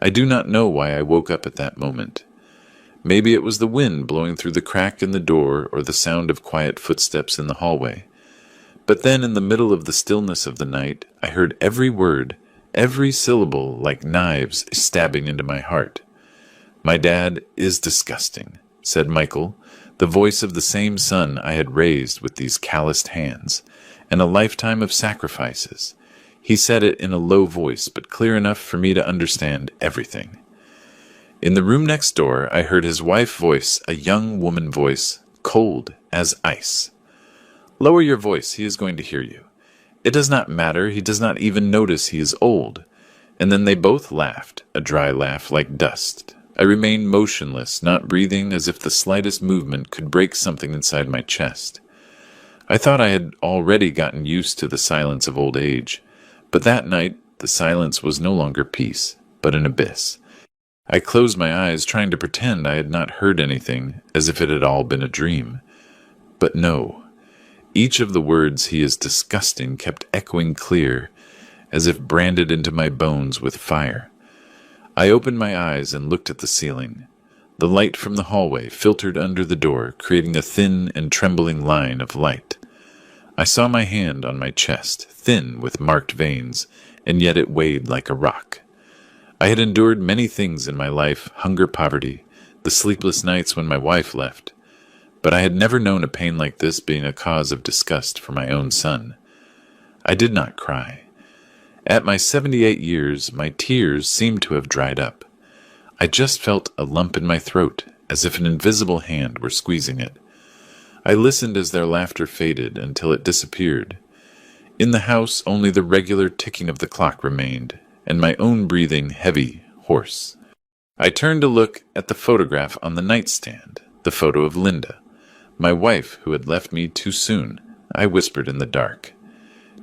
I do not know why I woke up at that moment. Maybe it was the wind blowing through the crack in the door or the sound of quiet footsteps in the hallway. But then in the middle of the stillness of the night, I heard every word, every syllable like knives stabbing into my heart. "My dad is disgusting," said Michael, the voice of the same son I had raised with these calloused hands, and a lifetime of sacrifices. He said it in a low voice, but clear enough for me to understand everything. In the room next door, I heard his wife voice, a young woman voice, cold as ice. "Lower your voice, he is going to hear you. It does not matter, he does not even notice he is old." And then they both laughed, a dry laugh like dust. I remained motionless, not breathing, as if the slightest movement could break something inside my chest. I thought I had already gotten used to the silence of old age, but that night the silence was no longer peace, but an abyss. I closed my eyes, trying to pretend I had not heard anything, as if it had all been a dream. But no. Each of the words "he is disgusting" kept echoing clear, as if branded into my bones with fire. I opened my eyes and looked at the ceiling. The light from the hallway filtered under the door, creating a thin and trembling line of light. I saw my hand on my chest, thin with marked veins, and yet it weighed like a rock. I had endured many things in my life, hunger, poverty, the sleepless nights when my wife left, but I had never known a pain like this being a cause of disgust for my own son. I did not cry. At my 78 years, my tears seemed to have dried up. I just felt a lump in my throat, as if an invisible hand were squeezing it. I listened as their laughter faded until it disappeared. In the house, only the regular ticking of the clock remained, and my own breathing heavy, hoarse. I turned to look at the photograph on the nightstand, the photo of Linda, my wife who had left me too soon. I whispered in the dark.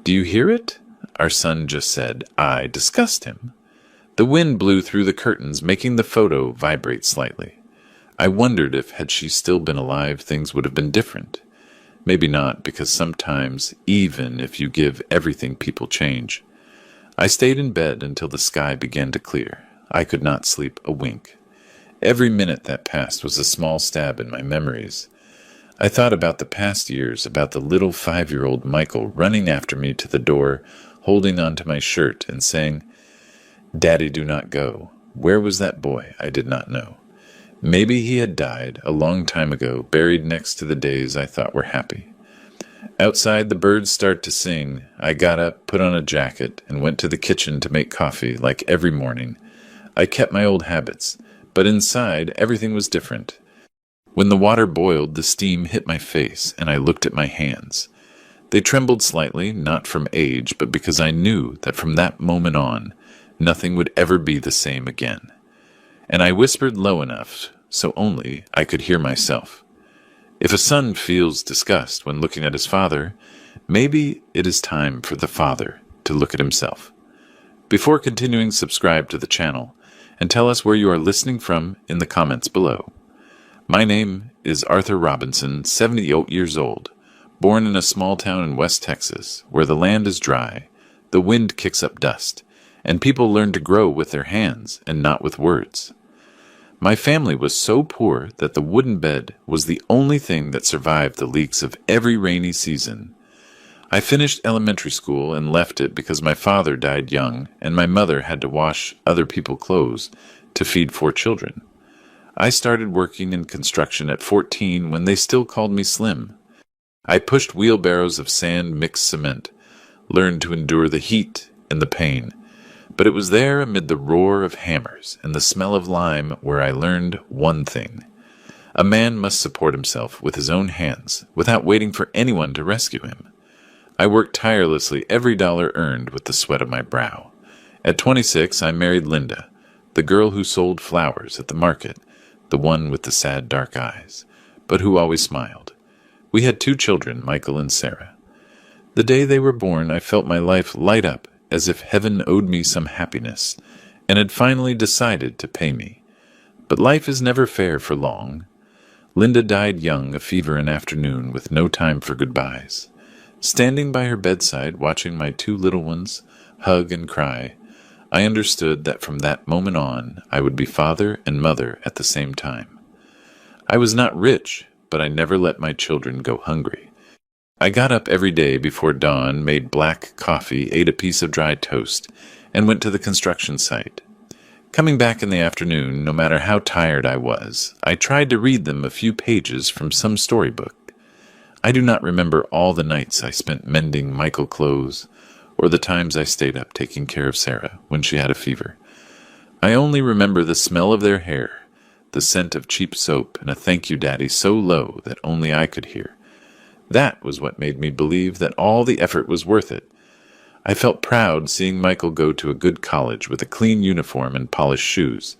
"Do you hear it?" Our son just said. I discussed him. The wind blew through the curtains, making the photo vibrate slightly. I wondered if, had she still been alive, things would have been different. Maybe not, because sometimes, even if you give everything, people change. I stayed in bed until the sky began to clear. I could not sleep a wink. Every minute that passed was a small stab in my memories. I thought about the past years, about the little 5-year-old Michael running after me to the door, holding onto my shirt and saying, "Daddy, do not go." Where was that boy? I did not know. Maybe he had died a long time ago, buried next to the days I thought were happy. Outside, the birds started to sing. I got up, put on a jacket, and went to the kitchen to make coffee, like every morning. I kept my old habits, but inside, everything was different. When the water boiled, the steam hit my face, and I looked at my hands. They trembled slightly, not from age, but because I knew that from that moment on, nothing would ever be the same again. And I whispered low enough, so only I could hear myself. If a son feels disgust when looking at his father, maybe it is time for the father to look at himself. Before continuing, subscribe to the channel, and tell us where you are listening from in the comments below. My name is Arthur Robinson, 78 years old, born in a small town in West Texas, where the land is dry, the wind kicks up dust, and people learn to grow with their hands and not with words. My family was so poor that the wooden bed was the only thing that survived the leaks of every rainy season. I finished elementary school and left it because my father died young and my mother had to wash other people's clothes to feed 4 children. I started working in construction at 14 when they still called me slim. I pushed wheelbarrows of sand mixed cement, learned to endure the heat and the pain. But it was there amid the roar of hammers and the smell of lime where I learned one thing. A man must support himself with his own hands without waiting for anyone to rescue him. I worked tirelessly every dollar earned with the sweat of my brow. At 26, I married Linda, the girl who sold flowers at the market, the one with the sad dark eyes, but who always smiled. We had 2 children, Michael and Sarah. The day they were born, I felt my life light up as if heaven owed me some happiness and had finally decided to pay me. But life is never fair for long. Linda died young, a fever an afternoon with no time for goodbyes. Standing by her bedside, watching my 2 little ones hug and cry, I understood that from that moment on, I would be father and mother at the same time. I was not rich, but I never let my children go hungry. I got up every day before dawn, made black coffee, ate a piece of dry toast, and went to the construction site. Coming back in the afternoon, no matter how tired I was, I tried to read them a few pages from some storybook. I do not remember all the nights I spent mending Michael clothes, or the times I stayed up taking care of Sarah when she had a fever. I only remember the smell of their hair, the scent of cheap soap, and a thank you daddy so low that only I could hear. That was what made me believe that all the effort was worth it. I felt proud seeing Michael go to a good college with a clean uniform and polished shoes.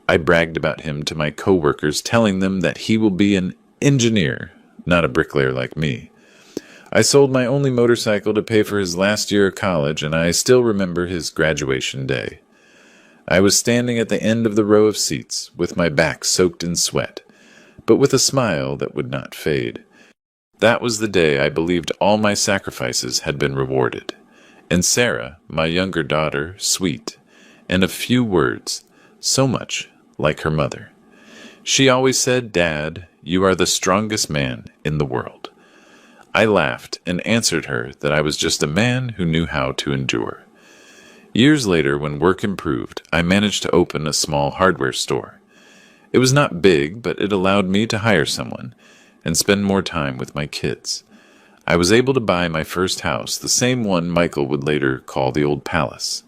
I bragged about him to my co-workers, telling them that he will be an engineer, not a bricklayer like me. I sold my only motorcycle to pay for his last year of college, and I still remember his graduation day. I was standing at the end of the row of seats, with my back soaked in sweat, but with a smile that would not fade. That was the day I believed all my sacrifices had been rewarded. And Sarah, my younger daughter, sweet, and a few words, so much like her mother. She always said, "Dad, you are the strongest man in the world." I laughed and answered her that I was just a man who knew how to endure. Years later, when work improved, I managed to open a small hardware store. It was not big, but it allowed me to hire someone and spend more time with my kids. I was able to buy my first house, the same one Michael would later call the old palace.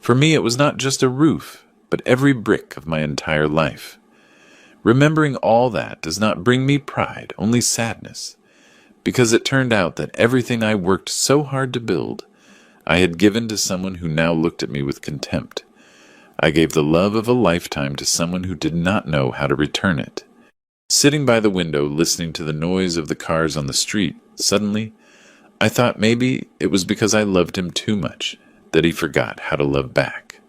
For me, it was not just a roof, but every brick of my entire life. Remembering all that does not bring me pride, only sadness, because it turned out that everything I worked so hard to build, I had given to someone who now looked at me with contempt. I gave the love of a lifetime to someone who did not know how to return it. Sitting by the window, listening to the noise of the cars on the street, suddenly, I thought maybe it was because I loved him too much, that he forgot how to love back.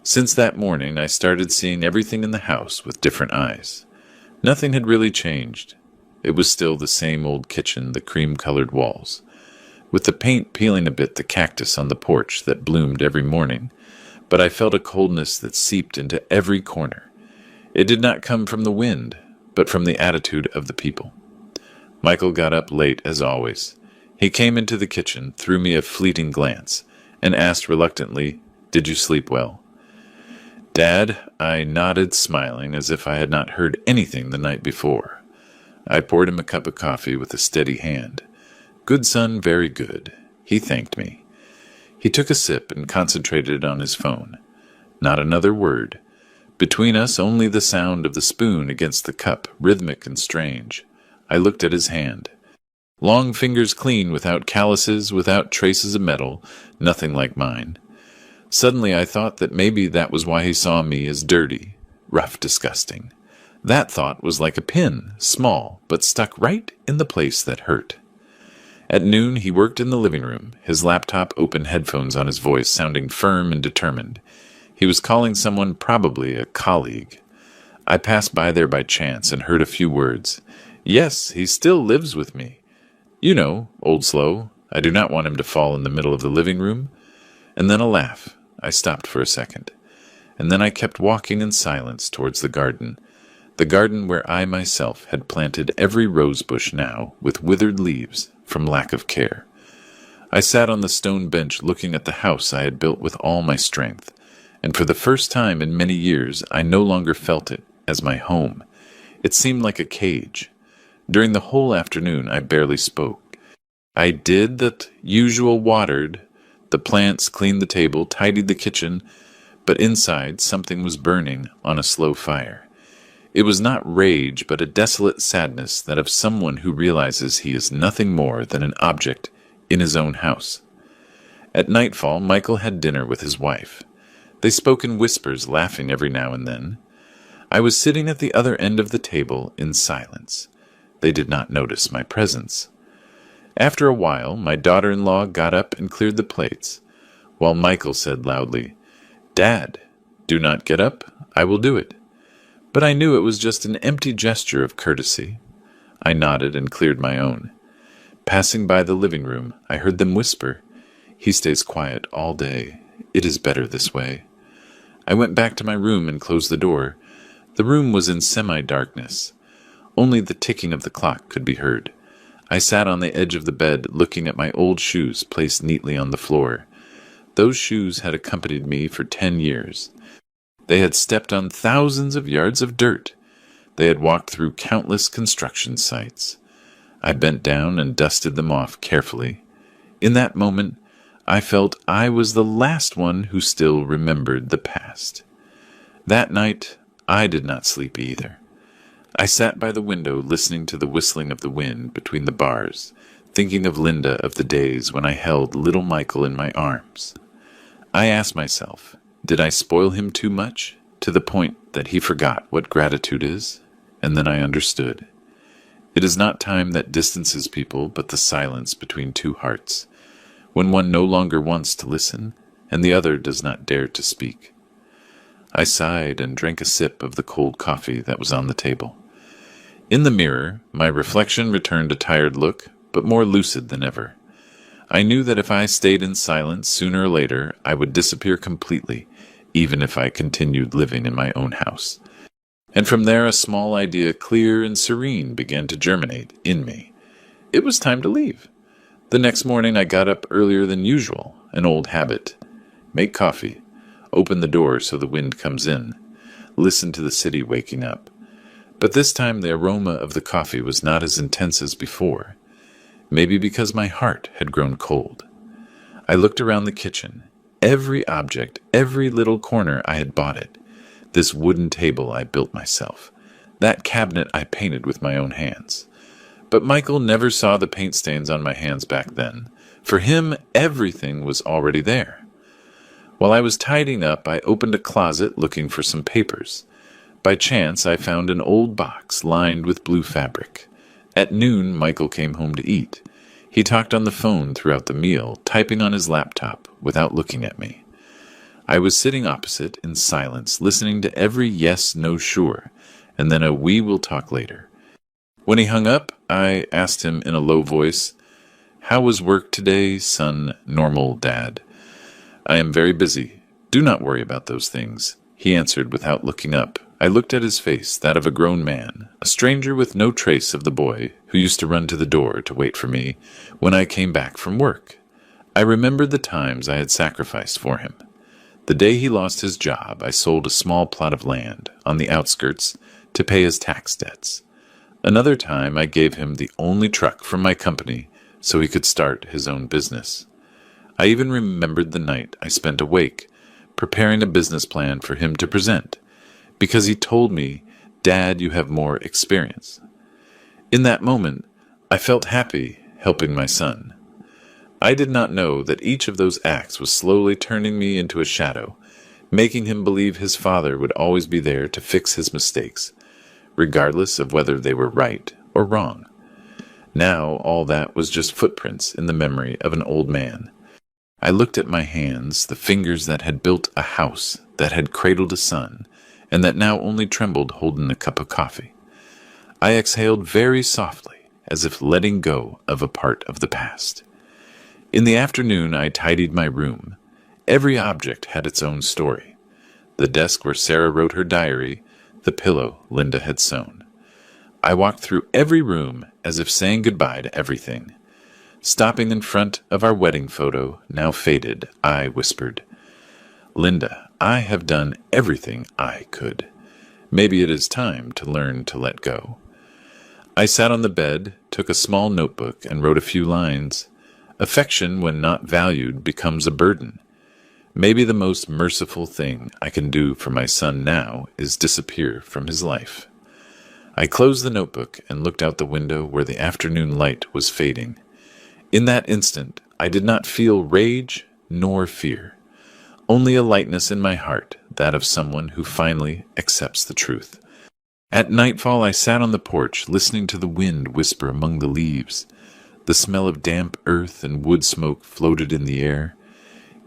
Since that morning, I started seeing everything in the house with different eyes. Nothing had really changed. It was still the same old kitchen, the cream-colored walls, with the paint peeling a bit the cactus on the porch that bloomed every morning, but I felt a coldness that seeped into every corner. It did not come from the wind, but from the attitude of the people. Michael got up late, as always. He came into the kitchen, threw me a fleeting glance, and asked reluctantly, "Did you sleep well?" "Dad," I nodded, smiling, as if I had not heard anything the night before. I poured him a cup of coffee with a steady hand. "Good, son, very good." He thanked me. He took a sip and concentrated on his phone. Not another word. Between us, only the sound of the spoon against the cup, rhythmic and strange. I looked at his hand. Long fingers clean, without calluses, without traces of metal, nothing like mine. Suddenly I thought that maybe that was why he saw me as dirty, rough, disgusting. That thought was like a pin, small, but stuck right in the place that hurt. At noon, he worked in the living room, his laptop open, headphones on his voice, sounding firm and determined. He was calling someone, probably a colleague. I passed by there by chance and heard a few words. "Yes, he still lives with me. You know, Old Slow. I do not want him to fall in the middle of the living room." And then a laugh. I stopped for a second. And then I kept walking in silence towards the garden where I myself had planted every rose bush now with withered leaves from lack of care. I sat on the stone bench looking at the house I had built with all my strength, and for the first time in many years I no longer felt it as my home. It seemed like a cage. During the whole afternoon I barely spoke. I did the usual, watered the plants, cleaned the table, tidied the kitchen, but inside something was burning on a slow fire. It was not rage, but a desolate sadness, that of someone who realizes he is nothing more than an object in his own house. At nightfall, Michael had dinner with his wife. They spoke in whispers, laughing every now and then. I was sitting at the other end of the table in silence. They did not notice my presence. After a while, my daughter-in-law got up and cleared the plates, while Michael said loudly, "Dad, do not get up. I will do it." But I knew it was just an empty gesture of courtesy. I nodded and cleared my own. Passing by the living room, I heard them whisper, "He stays quiet all day. It is better this way. I went back to my room and closed the door. The room was in semi-darkness. Only the ticking of the clock could be heard. I sat on the edge of the bed, looking at my old shoes placed neatly on the floor. Those shoes had accompanied me for 10 years. They had stepped on thousands of yards of dirt. They had walked through countless construction sites. I bent down and dusted them off carefully. In that moment, I felt I was the last one who still remembered the past. That night, I did not sleep either. I sat by the window listening to the whistling of the wind between the bars, thinking of Linda of the days when I held little Michael in my arms. I asked myself, did I spoil him too much, to the point that he forgot what gratitude is? And then I understood. It is not time that distances people, but the silence between two hearts, when one no longer wants to listen, and the other does not dare to speak. I sighed and drank a sip of the cold coffee that was on the table. In the mirror, my reflection returned a tired look, but more lucid than ever. I knew that if I stayed in silence, sooner or later, I would disappear completely, even if I continued living in my own house. And from there, a small idea, clear and serene, began to germinate in me. It was time to leave. The next morning, I got up earlier than usual, an old habit. Make coffee, open the door so the wind comes in, listen to the city waking up. But this time the aroma of the coffee was not as intense as before, maybe because my heart had grown cold. I looked around the kitchen. Every object, every little corner I had bought it. This wooden table I built myself. That cabinet I painted with my own hands. But Michael never saw the paint stains on my hands back then. For him, everything was already there. While I was tidying up, I opened a closet looking for some papers. By chance, I found an old box lined with blue fabric. At noon, Michael came home to eat. He talked on the phone throughout the meal, typing on his laptop without looking at me. I was sitting opposite in silence, listening to every yes, no, sure, and then a we will talk later. When he hung up, I asked him in a low voice, "How was work today, son, normal dad?" "I am very busy. Do not worry about those things," he answered without looking up. I looked at his face, that of a grown man, a stranger with no trace of the boy who used to run to the door to wait for me when I came back from work. I remembered the times I had sacrificed for him. The day he lost his job, I sold a small plot of land on the outskirts to pay his tax debts. Another time, I gave him the only truck from my company so he could start his own business. I even remembered the night I spent awake, preparing a business plan for him to present, because he told me, "Dad, you have more experience." In that moment, I felt happy helping my son. I did not know that each of those acts was slowly turning me into a shadow, making him believe his father would always be there to fix his mistakes, regardless of whether they were right or wrong. Now all that was just footprints in the memory of an old man. I looked at my hands, the fingers that had built a house, that had cradled a son, and that now only trembled holding a cup of coffee. I exhaled very softly, as if letting go of a part of the past. In the afternoon, I tidied my room. Every object had its own story. The desk where Sarah wrote her diary, the pillow Linda had sewn. I walked through every room as if saying goodbye to everything. Stopping in front of our wedding photo, now faded, I whispered, "Linda, I have done everything I could. Maybe it is time to learn to let go." I sat on the bed, took a small notebook, and wrote a few lines. Affection, when not valued, becomes a burden. Maybe the most merciful thing I can do for my son now is disappear from his life. I closed the notebook and looked out the window where the afternoon light was fading. In that instant, I did not feel rage nor fear, only a lightness in my heart, that of someone who finally accepts the truth. At nightfall, I sat on the porch, listening to the wind whisper among the leaves. The smell of damp earth and wood smoke floated in the air.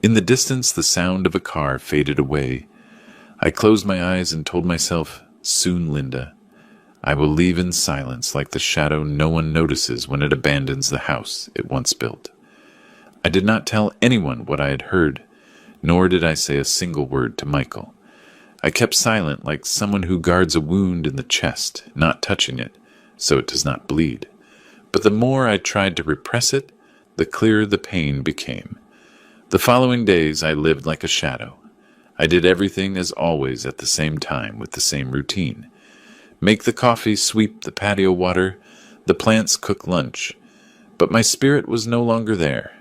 In the distance, the sound of a car faded away. I closed my eyes and told myself, "Soon, Linda. I will leave in silence like the shadow no one notices when it abandons the house it once built." I did not tell anyone what I had heard, nor did I say a single word to Michael. I kept silent like someone who guards a wound in the chest, not touching it, so it does not bleed. But the more I tried to repress it, the clearer the pain became. The following days I lived like a shadow. I did everything as always at the same time with the same routine. Make the coffee, sweep the patio water, the plants cook lunch. But my spirit was no longer there.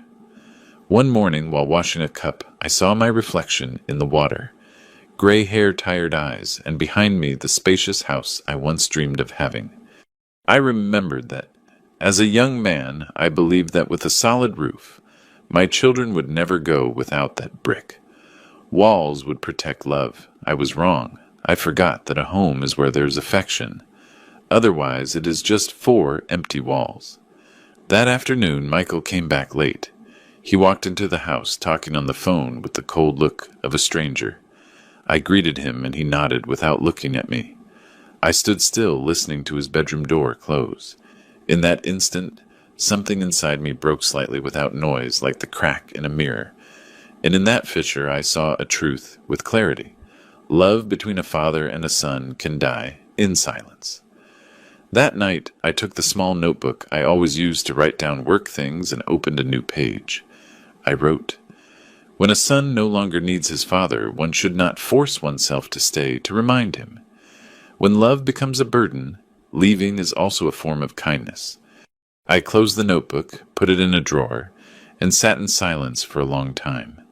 One morning, while washing a cup, I saw my reflection in the water. Gray hair, tired eyes, and behind me the spacious house I once dreamed of having. I remembered that, as a young man, I believed that with a solid roof, my children would never go without that brick. Walls would protect love. I was wrong. I forgot that a home is where there's affection. Otherwise, it is just 4 empty walls. That afternoon, Michael came back late. He walked into the house, talking on the phone with the cold look of a stranger. I greeted him, and he nodded without looking at me. I stood still, listening to his bedroom door close. In that instant, something inside me broke slightly without noise, like the crack in a mirror. And in that fissure I saw a truth with clarity. Love between a father and a son can die in silence. That night, I took the small notebook I always used to write down work things and opened a new page. I wrote, "When a son no longer needs his father, one should not force oneself to stay to remind him. When love becomes a burden, leaving is also a form of kindness." I closed the notebook, put it in a drawer, and sat in silence for a long time.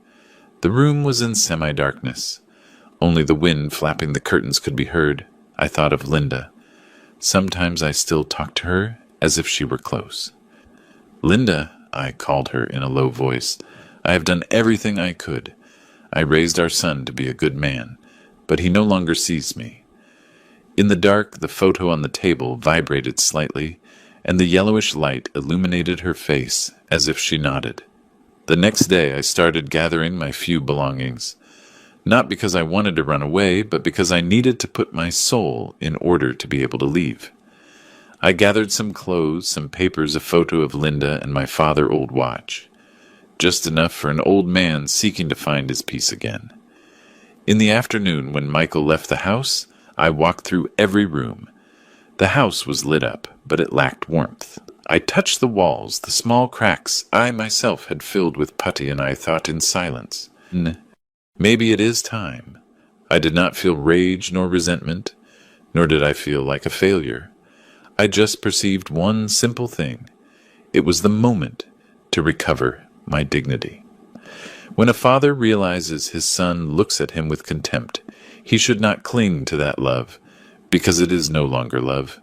The room was in semi-darkness. Only the wind flapping the curtains could be heard. I thought of Linda. Sometimes I still talked to her as if she were close. "Linda," I called her in a low voice, "I have done everything I could. I raised our son to be a good man, but he no longer sees me." In the dark, the photo on the table vibrated slightly, and the yellowish light illuminated her face as if she nodded. The next day I started gathering my few belongings, not because I wanted to run away, but because I needed to put my soul in order to be able to leave. I gathered some clothes, some papers, a photo of Linda, and my father's old watch. Just enough for an old man seeking to find his peace again. In the afternoon, when Michael left the house, I walked through every room. The house was lit up, but it lacked warmth. I touched the walls, the small cracks I myself had filled with putty, and I thought in silence, "Maybe it is time." I did not feel rage nor resentment, nor did I feel like a failure. I just perceived one simple thing. It was the moment to recover my dignity. When a father realizes his son looks at him with contempt, he should not cling to that love, because it is no longer love.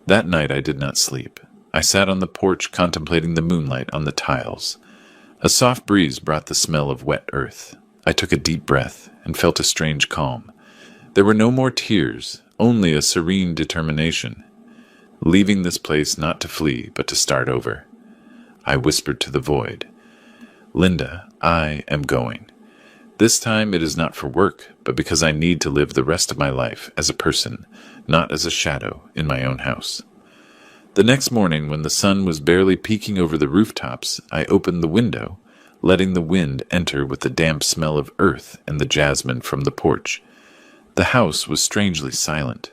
That night I did not sleep. I sat on the porch contemplating the moonlight on the tiles. A soft breeze brought the smell of wet earth. I took a deep breath and felt a strange calm. There were no more tears, only a serene determination. Leaving this place not to flee, but to start over. I whispered to the void, "Linda, I am going. This time it is not for work, but because I need to live the rest of my life as a person, not as a shadow in my own house." The next morning, when the sun was barely peeking over the rooftops, I opened the window, letting the wind enter with the damp smell of earth and the jasmine from the porch. The house was strangely silent.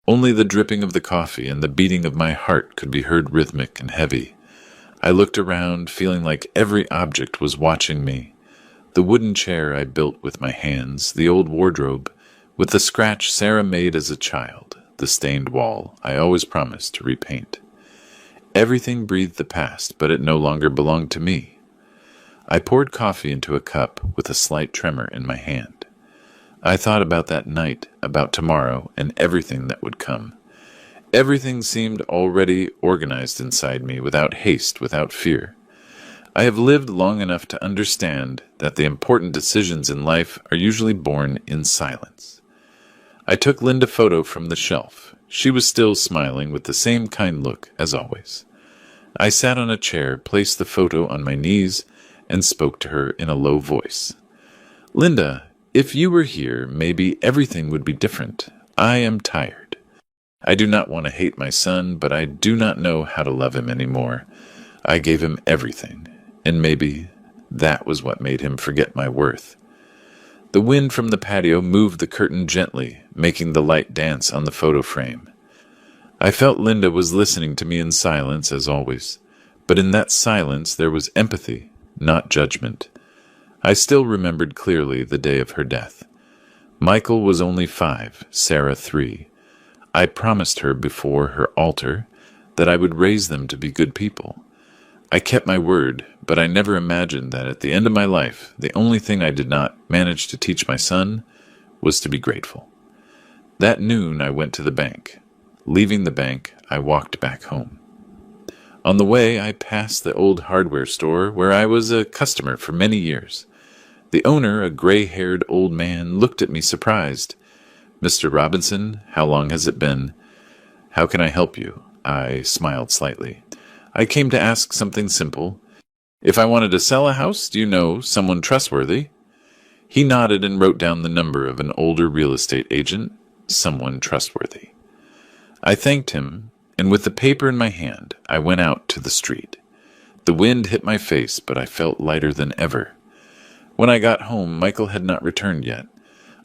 Only the dripping of the coffee and the beating of my heart could be heard rhythmic and heavy. I looked around, feeling like every object was watching me. The wooden chair I built with my hands, the old wardrobe, with the scratch Sarah made as a child, the stained wall I always promised to repaint. Everything breathed the past, but it no longer belonged to me. I poured coffee into a cup with a slight tremor in my hand. I thought about that night, about tomorrow, and everything that would come. Everything seemed already organized inside me, without haste, without fear. I have lived long enough to understand that the important decisions in life are usually born in silence. I took Linda's photo from the shelf. She was still smiling with the same kind look as always. I sat on a chair, placed the photo on my knees, and spoke to her in a low voice. "Linda, if you were here, maybe everything would be different. I am tired. I do not want to hate my son, but I do not know how to love him anymore. I gave him everything, and maybe that was what made him forget my worth. The wind from the patio moved the curtain gently, making the light dance on the photo frame. I felt Linda was listening to me in silence, as always, but in that silence there was empathy, not judgment. I still remembered clearly the day of her death. Michael was only 5, Sarah 3. I promised her before her altar that I would raise them to be good people. I kept my word, but I never imagined that at the end of my life, the only thing I did not manage to teach my son was to be grateful. That noon I went to the bank. Leaving the bank, I walked back home. On the way, I passed the old hardware store where I was a customer for many years. The owner, a gray-haired old man, looked at me surprised. "Mr. Robinson, how long has it been? How can I help you?" I smiled slightly. "I came to ask something simple. If I wanted to sell a house, do you know someone trustworthy?" He nodded and wrote down the number of an older real estate agent, someone trustworthy. I thanked him, and with the paper in my hand, I went out to the street. The wind hit my face, but I felt lighter than ever. When I got home, Michael had not returned yet.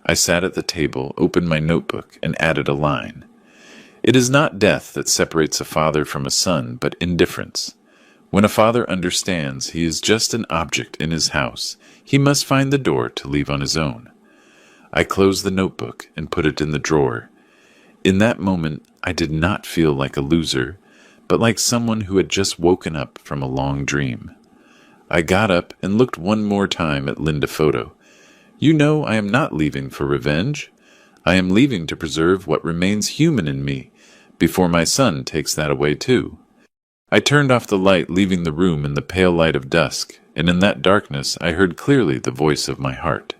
I sat at the table, opened my notebook, and added a line. It is not death that separates a father from a son, but indifference. When a father understands he is just an object in his house, he must find the door to leave on his own. I closed the notebook and put it in the drawer. In that moment, I did not feel like a loser, but like someone who had just woken up from a long dream. I got up and looked one more time at Linda photo. You know, I am not leaving for revenge. I am leaving to preserve what remains human in me, before my son takes that away too. I turned off the light, leaving the room in the pale light of dusk, and in that darkness I heard clearly the voice of my heart.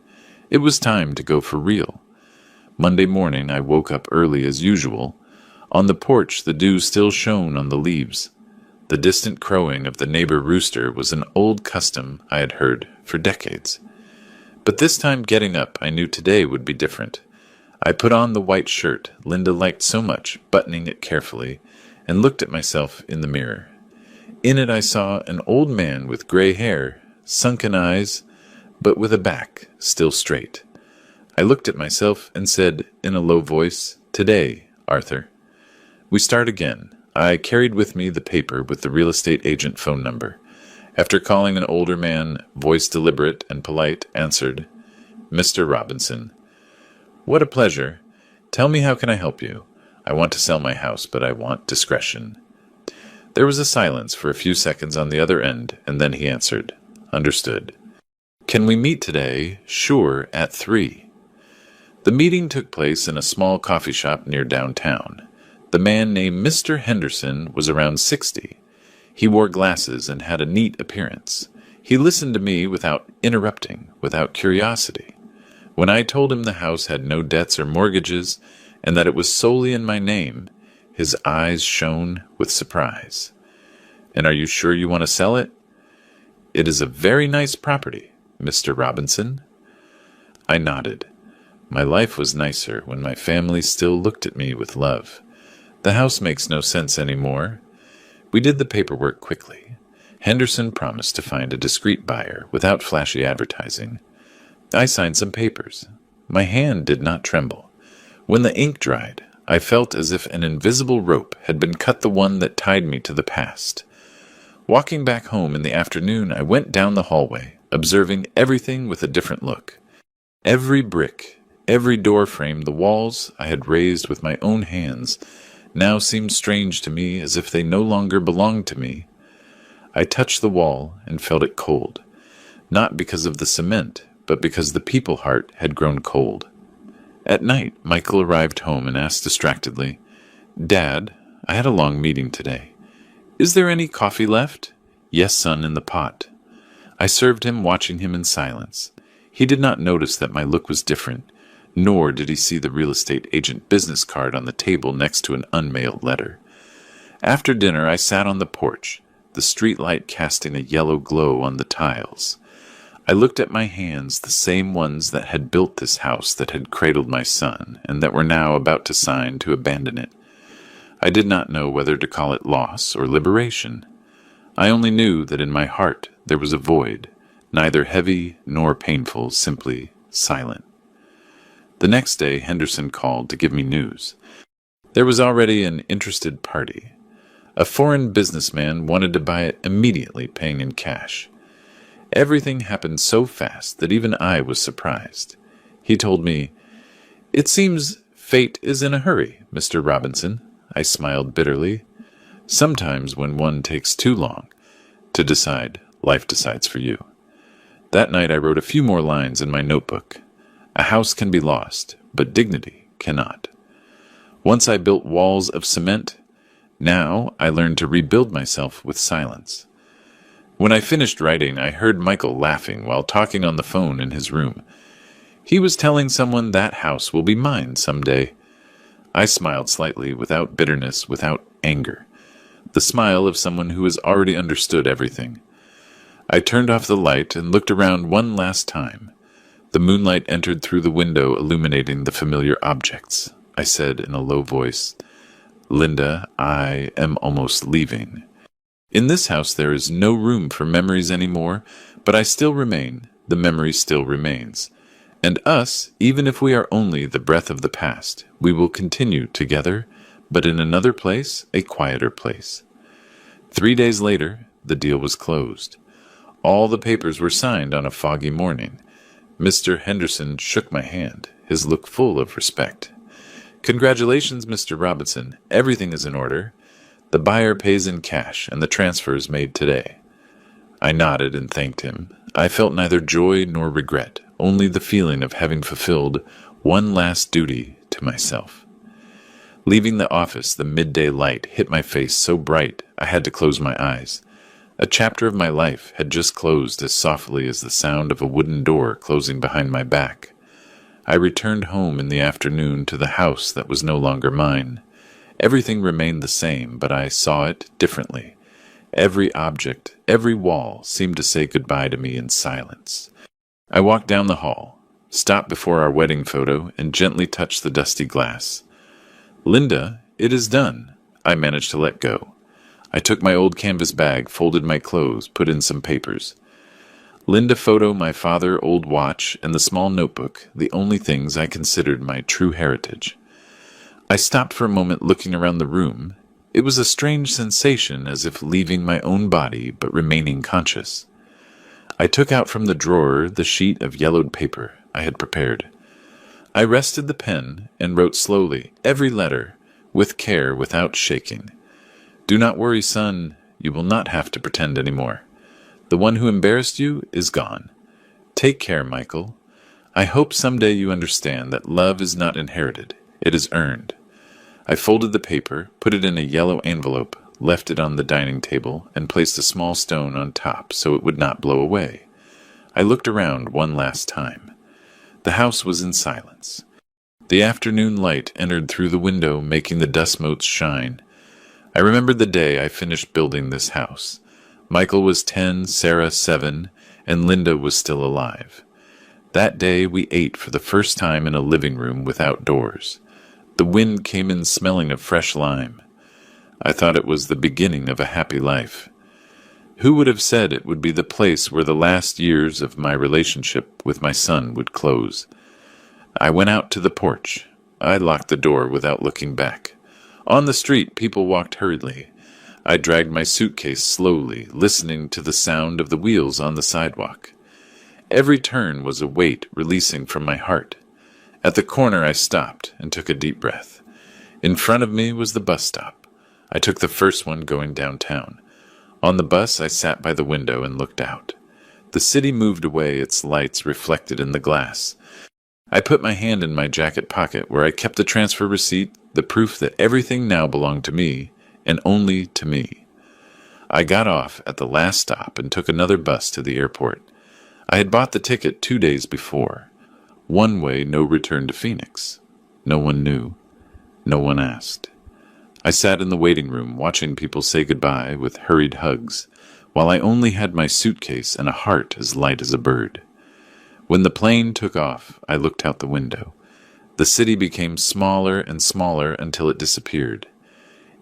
It was time to go for real. Monday morning I woke up early as usual. On the porch the dew still shone on the leaves. The distant crowing of the neighbor rooster was an old custom I had heard for decades. But this time getting up, I knew today would be different. I put on the white shirt Linda liked so much, buttoning it carefully, and looked at myself in the mirror. In it I saw an old man with gray hair, sunken eyes, but with a back still straight. I looked at myself and said in a low voice, "Today, Arthur." We start again. I carried with me the paper with the real estate agent phone number. After calling an older man, voice deliberate and polite, answered, "Mr. Robinson." "What a pleasure. Tell me, how can I help you? I want to sell my house, but I want discretion." There was a silence for a few seconds on the other end, and then he answered, "Understood. Can we meet today? Sure, at 3. The meeting took place in a small coffee shop near downtown. The man named Mr. Henderson was around 60. He wore glasses and had a neat appearance. He listened to me without interrupting, without curiosity. When I told him the house had no debts or mortgages, and that it was solely in my name, his eyes shone with surprise. "And are you sure you want to sell it?" "It is a very nice property, Mr. Robinson." I nodded. My life was nicer when my family still looked at me with love. The house makes no sense anymore. We did the paperwork quickly. Henderson promised to find a discreet buyer without flashy advertising. I signed some papers. My hand did not tremble. When the ink dried, I felt as if an invisible rope had been cut, the one that tied me to the past. Walking back home in the afternoon, I went down the hallway, observing everything with a different look. Every brick, every door frame, the walls I had raised with my own hands, now seemed strange to me, as if they no longer belonged to me. I touched the wall and felt it cold, not because of the cement, but because the people heart had grown cold. At night, Michael arrived home and asked distractedly, "Dad, I had a long meeting today. Is there any coffee left?" "Yes, son, in the pot." I served him, watching him in silence. He did not notice that my look was different, nor did he see the real estate agent business card on the table next to an unmailed letter. After dinner, I sat on the porch, the street light casting a yellow glow on the tiles. I looked at my hands, the same ones that had built this house, that had cradled my son, and that were now about to sign to abandon it. I did not know whether to call it loss or liberation. I only knew that in my heart there was a void, neither heavy nor painful, simply silent. The next day, Henderson called to give me news. There was already an interested party. A foreign businessman wanted to buy it immediately, paying in cash. Everything happened so fast that even I was surprised. He told me, "It seems fate is in a hurry, Mr. Robinson." I smiled bitterly. Sometimes when one takes too long to decide, life decides for you. That night I wrote a few more lines in my notebook. A house can be lost, but dignity cannot. Once I built walls of cement, now I learned to rebuild myself with silence. When I finished writing, I heard Michael laughing while talking on the phone in his room. He was telling someone that house will be mine someday. I smiled slightly, without bitterness, without anger. The smile of someone who has already understood everything. I turned off the light and looked around one last time. The moonlight entered through the window, illuminating the familiar objects. I said in a low voice, "Linda, I am almost leaving. In this house there is no room for memories anymore, but I still remain, the memory still remains. And us, even if we are only the breath of the past, we will continue together, but in another place, a quieter place." 3 days later, the deal was closed. All the papers were signed on a foggy morning. Mr. Henderson shook my hand, his look full of respect. "Congratulations, Mr. Robinson. Everything is in order. The buyer pays in cash, and the transfer is made today." I nodded and thanked him. I felt neither joy nor regret, only the feeling of having fulfilled one last duty to myself. Leaving the office, the midday light hit my face so bright I had to close my eyes. A chapter of my life had just closed as softly as the sound of a wooden door closing behind my back. I returned home in the afternoon to the house that was no longer mine. Everything remained the same, but I saw it differently. Every object, every wall seemed to say goodbye to me in silence. I walked down the hall, stopped before our wedding photo, and gently touched the dusty glass. "Linda, it is done." I managed to let go. I took my old canvas bag, folded my clothes, put in some papers. Linda photo, my father, old watch, and the small notebook, the only things I considered my true heritage. I stopped for a moment looking around the room. It was a strange sensation, as if leaving my own body but remaining conscious. I took out from the drawer the sheet of yellowed paper I had prepared. I rested the pen and wrote slowly, every letter, with care, without shaking. "Do not worry, son. You will not have to pretend any more. The one who embarrassed you is gone. Take care, Michael. I hope someday you understand that love is not inherited. It is earned." I folded the paper, put it in a yellow envelope, left it on the dining table, and placed a small stone on top so it would not blow away. I looked around one last time. The house was in silence. The afternoon light entered through the window, making the dust motes shine. I remembered the day I finished building this house. Michael was 10, Sarah 7, and Linda was still alive. That day we ate for the first time in a living room without doors. The wind came in smelling of fresh lime. I thought it was the beginning of a happy life. Who would have said it would be the place where the last years of my relationship with my son would close? I went out to the porch. I locked the door without looking back. On the street, people walked hurriedly. I dragged my suitcase slowly, listening to the sound of the wheels on the sidewalk. Every turn was a weight releasing from my heart. At the corner I stopped and took a deep breath. In front of me was the bus stop. I took the first one going downtown. On the bus I sat by the window and looked out. The city moved away, its lights reflected in the glass. I put my hand in my jacket pocket where I kept the transfer receipt, the proof that everything now belonged to me, and only to me. I got off at the last stop and took another bus to the airport. I had bought the ticket 2 days before. One way, no return to Phoenix. No one knew. No one asked. I sat in the waiting room watching people say goodbye with hurried hugs, while I only had my suitcase and a heart as light as a bird. When the plane took off, I looked out the window. The city became smaller and smaller until it disappeared.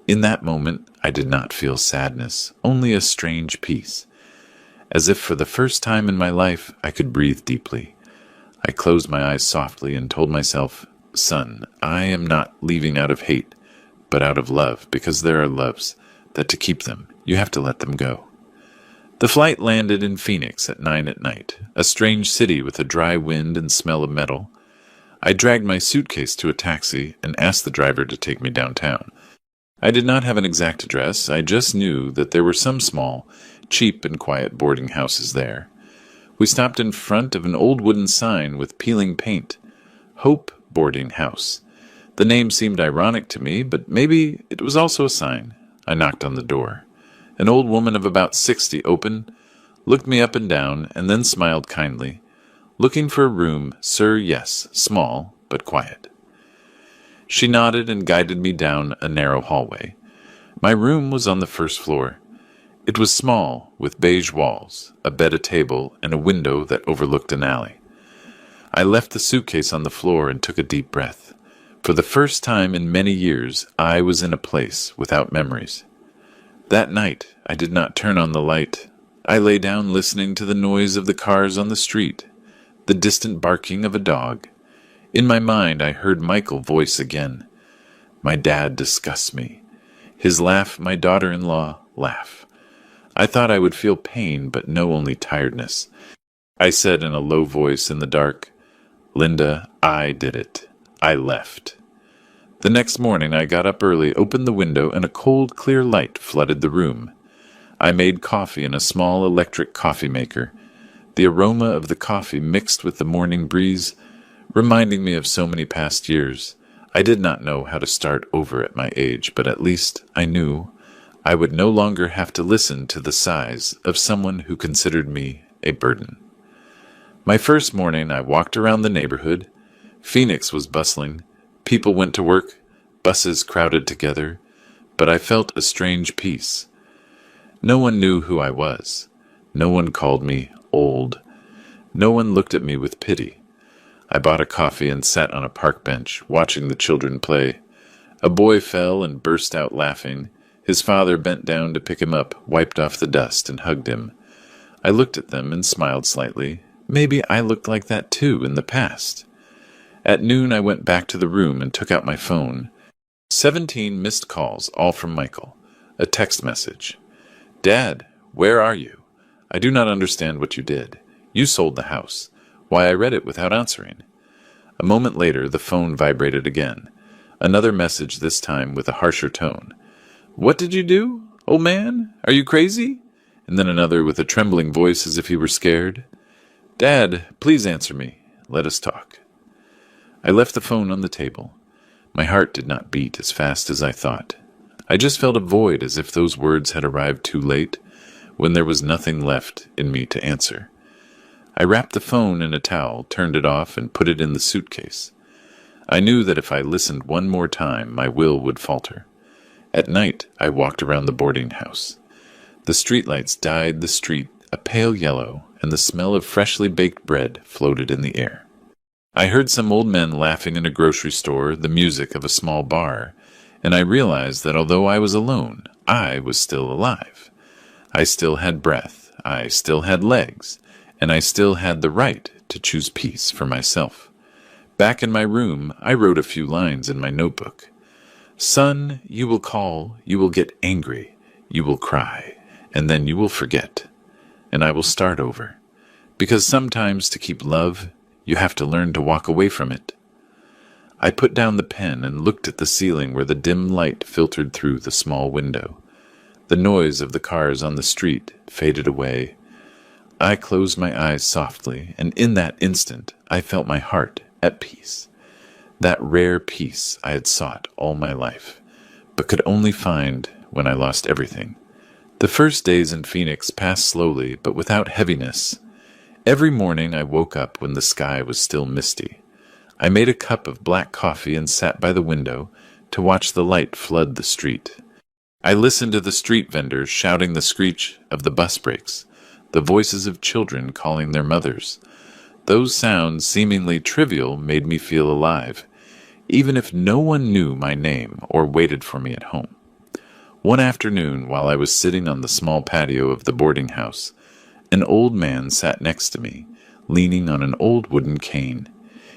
In that moment, I did not feel sadness, only a strange peace. As if for the first time in my life, I could breathe deeply. I closed my eyes softly and told myself, "Son, I am not leaving out of hate, but out of love, because there are loves that to keep them, you have to let them go." The flight landed in Phoenix at 9 at night, a strange city with a dry wind and smell of metal. I dragged my suitcase to a taxi and asked the driver to take me downtown. I did not have an exact address, I just knew that there were some small, cheap and quiet boarding houses there. We stopped in front of an old wooden sign with peeling paint, Hope Boarding House. The name seemed ironic to me, but maybe it was also a sign. I knocked on the door. An old woman of about 60 opened, looked me up and down, and then smiled kindly. "Looking for a room, sir? Yes, small, but quiet." She nodded and guided me down a narrow hallway. My room was on the first floor. It was small, with beige walls, a bed, a table, and a window that overlooked an alley. I left the suitcase on the floor and took a deep breath. For the first time in many years, I was in a place without memories. That night, I did not turn on the light. I lay down listening to the noise of the cars on the street, the distant barking of a dog. In my mind, I heard Michael's voice again. My dad disgusts me. His laugh, my daughter-in-law laugh. I thought I would feel pain, but no, only tiredness. I said in a low voice in the dark, "Linda, I did it. I left." The next morning I got up early, opened the window, and a cold, clear light flooded the room. I made coffee in a small electric coffee maker. The aroma of the coffee mixed with the morning breeze, reminding me of so many past years. I did not know how to start over at my age, but at least I knew I would no longer have to listen to the sighs of someone who considered me a burden. My first morning I walked around the neighborhood. Phoenix was bustling. People went to work, buses crowded together, but I felt a strange peace. No one knew who I was. No one called me old. No one looked at me with pity. I bought a coffee and sat on a park bench, watching the children play. A boy fell and burst out laughing. His father bent down to pick him up, wiped off the dust, and hugged him. I looked at them and smiled slightly. Maybe I looked like that too in the past. At noon I went back to the room and took out my phone. 17 missed calls, all from Michael. A text message. "Dad, where are you? I do not understand what you did. You sold the house. Why, I read it without answering." A moment later the phone vibrated again. Another message, this time with a harsher tone. "What did you do? Old man? Are you crazy?" And then another with a trembling voice as if he were scared. "Dad, please answer me. Let us talk." I left the phone on the table. My heart did not beat as fast as I thought. I just felt a void, as if those words had arrived too late, when there was nothing left in me to answer. I wrapped the phone in a towel, turned it off, and put it in the suitcase. I knew that if I listened one more time, my will would falter. At night, I walked around the boarding house. The streetlights dyed the street a pale yellow, and the smell of freshly baked bread floated in the air. I heard some old men laughing in a grocery store, the music of a small bar, and I realized that although I was alone, I was still alive. I still had breath, I still had legs, and I still had the right to choose peace for myself. Back in my room, I wrote a few lines in my notebook. "Son, you will call, you will get angry, you will cry, and then you will forget, and I will start over. Because sometimes to keep love, you have to learn to walk away from it." I put down the pen and looked at the ceiling where the dim light filtered through the small window. The noise of the cars on the street faded away. I closed my eyes softly, and in that instant I felt my heart at peace. That rare peace I had sought all my life, but could only find when I lost everything. The first days in Phoenix passed slowly, but without heaviness. Every morning I woke up when the sky was still misty. I made a cup of black coffee and sat by the window to watch the light flood the street. I listened to the street vendors shouting, the screech of the bus brakes, the voices of children calling their mothers. Those sounds, seemingly trivial, made me feel alive, even if no one knew my name or waited for me at home. One afternoon, while I was sitting on the small patio of the boarding house, an old man sat next to me, leaning on an old wooden cane.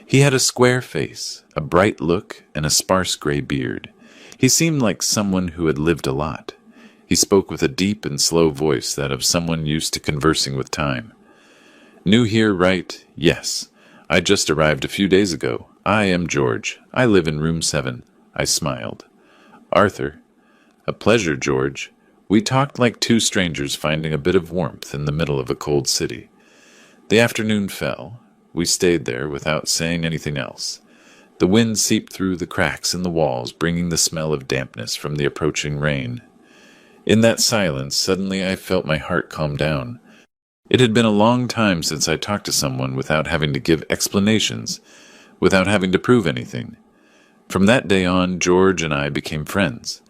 He had a square face, a bright look, and a sparse gray beard. He seemed like someone who had lived a lot. He spoke with a deep and slow voice, that of someone used to conversing with time. "New here, right? Yes. I just arrived a few days ago. I am George. I live in room 7. I smiled. "Arthur." "A pleasure, George." We talked like two strangers finding a bit of warmth in the middle of a cold city. The afternoon fell. We stayed there without saying anything else. The wind seeped through the cracks in the walls, bringing the smell of dampness from the approaching rain. In that silence, suddenly I felt my heart calm down. It had been a long time since I talked to someone without having to give explanations, without having to prove anything. From that day on, George and I became friends.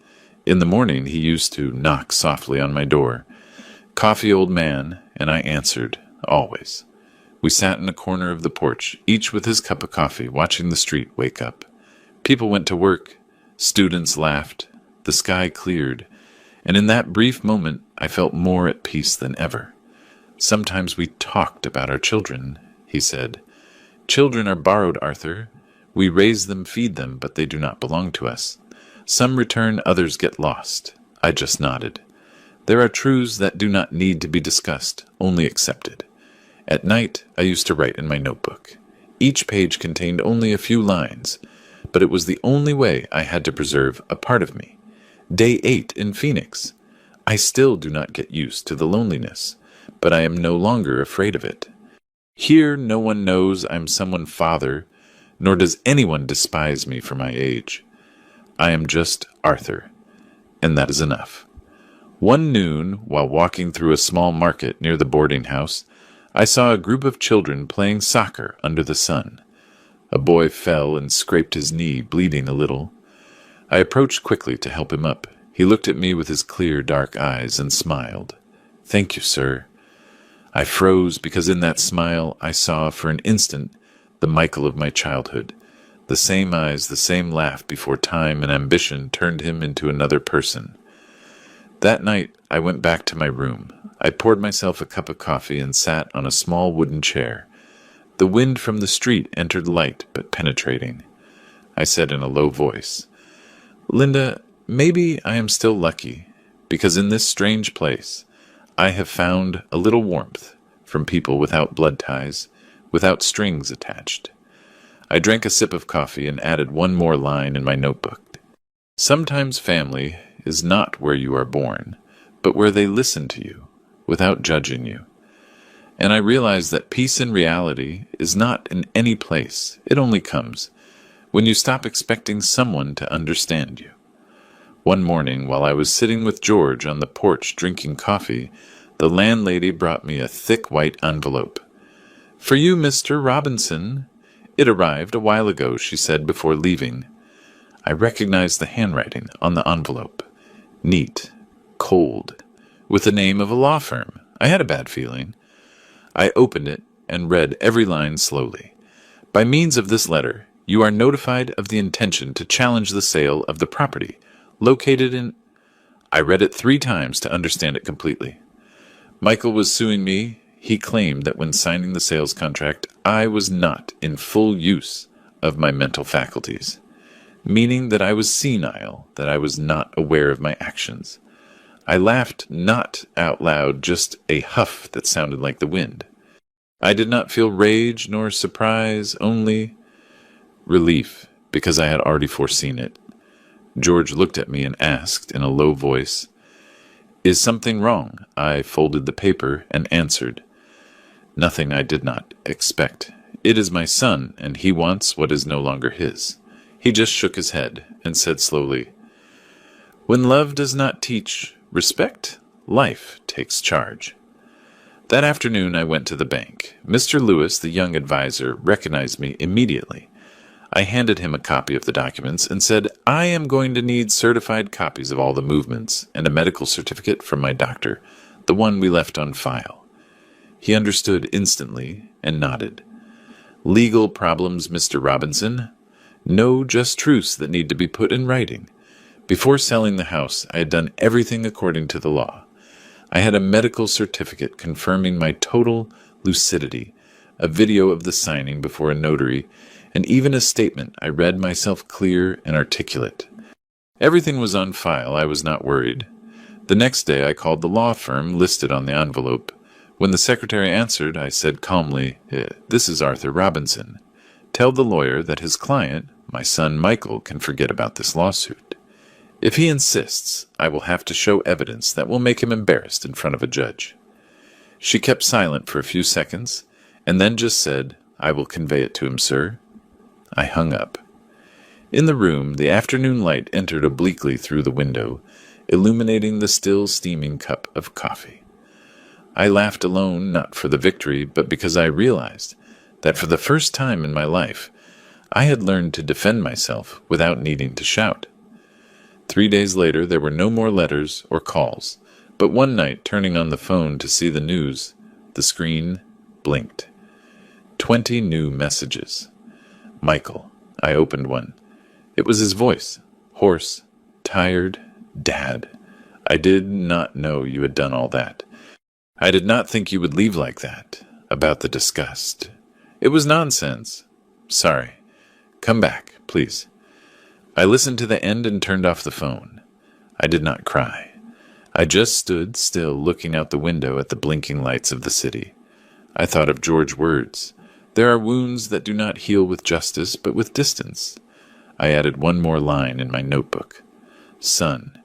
In the morning, he used to knock softly on my door. "Coffee, old man," and I answered, always. We sat in a corner of the porch, each with his cup of coffee, watching the street wake up. People went to work. Students laughed. The sky cleared. And in that brief moment, I felt more at peace than ever. "Sometimes we talked about our children," he said. "Children are borrowed, Arthur. We raise them, feed them, but they do not belong to us. Some return, others get lost." I just nodded. "There are truths that do not need to be discussed, only accepted." At night, I used to write in my notebook. Each page contained only a few lines, but it was the only way I had to preserve a part of me. Day 8 in Phoenix. I still do not get used to the loneliness, but I am no longer afraid of it. Here no one knows I'm someone's father, nor does anyone despise me for my age. I am just Arthur, and that is enough. One noon, while walking through a small market near the boarding house, I saw a group of children playing soccer under the sun. A boy fell and scraped his knee, bleeding a little. I approached quickly to help him up. He looked at me with his clear, dark eyes and smiled. "Thank you, sir." I froze because in that smile I saw for an instant the Michael of my childhood. The same eyes, the same laugh before time and ambition turned him into another person. That night I went back to my room. I poured myself a cup of coffee and sat on a small wooden chair. The wind from the street entered light but penetrating. I said in a low voice, "Linda, maybe I am still lucky, because in this strange place I have found a little warmth from people without blood ties, without strings attached." I drank a sip of coffee and added one more line in my notebook. "Sometimes family is not where you are born, but where they listen to you, without judging you." And I realized that peace in reality is not in any place. It only comes when you stop expecting someone to understand you. One morning, while I was sitting with George on the porch drinking coffee, the landlady brought me a thick white envelope. "For you, Mr. Robinson. It arrived a while ago," she said before leaving. I recognized the handwriting on the envelope. Neat, cold, with the name of a law firm. I had a bad feeling. I opened it and read every line slowly. "By means of this letter, you are notified of the intention to challenge the sale of the property located in—" I read it 3 times to understand it completely. Michael was suing me. He claimed that when signing the sales contract, I was not in full use of my mental faculties, meaning that I was senile, that I was not aware of my actions. I laughed, not out loud, just a huff that sounded like the wind. I did not feel rage nor surprise, only relief, because I had already foreseen it. George looked at me and asked in a low voice, "Is something wrong?" I folded the paper and answered, "Nothing I did not expect. It is my son, and he wants what is no longer his." He just shook his head and said slowly, "When love does not teach respect, life takes charge." That afternoon I went to the bank. Mr. Lewis, the young advisor, recognized me immediately. I handed him a copy of the documents and said, "I am going to need certified copies of all the movements and a medical certificate from my doctor, the one we left on file." He understood instantly and nodded. "Legal problems, Mr. Robinson. No just truths that need to be put in writing. Before selling the house, I had done everything according to the law. I had a medical certificate confirming my total lucidity, a video of the signing before a notary, and even a statement I read myself clear and articulate. Everything was on file. I was not worried. The next day I called the law firm listed on the envelope. When the secretary answered, I said calmly, "This is Arthur Robinson. Tell the lawyer that his client, my son Michael, can forget about this lawsuit. If he insists, I will have to show evidence that will make him embarrassed in front of a judge." She kept silent for a few seconds, and then just said, "I will convey it to him, sir." I hung up. In the room, the afternoon light entered obliquely through the window, illuminating the still steaming cup of coffee. I laughed alone, not for the victory, but because I realized that for the first time in my life, I had learned to defend myself without needing to shout. 3 days later, there were no more letters or calls, but one night, turning on the phone to see the news, the screen blinked. 20 new messages. Michael. I opened one. It was his voice, hoarse, tired. "Dad, I did not know you had done all that. I did not think you would leave like that. About the disgust. It was nonsense. Sorry. Come back, please." I listened to the end and turned off the phone. I did not cry. I just stood still, looking out the window at the blinking lights of the city. I thought of George's words. There are wounds that do not heal with justice, but with distance. I added one more line in my notebook. Son,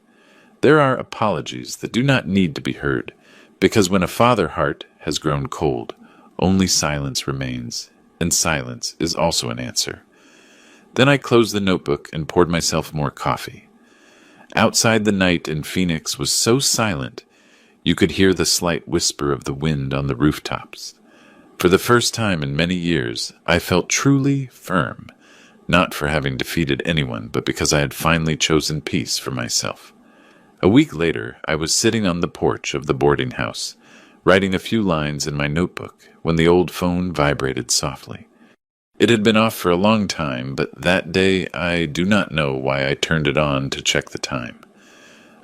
there are apologies that do not need to be heard, because when a father heart has grown cold, only silence remains, and silence is also an answer. Then I closed the notebook and poured myself more coffee. Outside, the night in Phoenix was so silent, you could hear the slight whisper of the wind on the rooftops. For the first time in many years, I felt truly firm, not for having defeated anyone, but because I had finally chosen peace for myself. A week later, I was sitting on the porch of the boarding house, writing a few lines in my notebook, when the old phone vibrated softly. It had been off for a long time, but that day I do not know why I turned it on to check the time.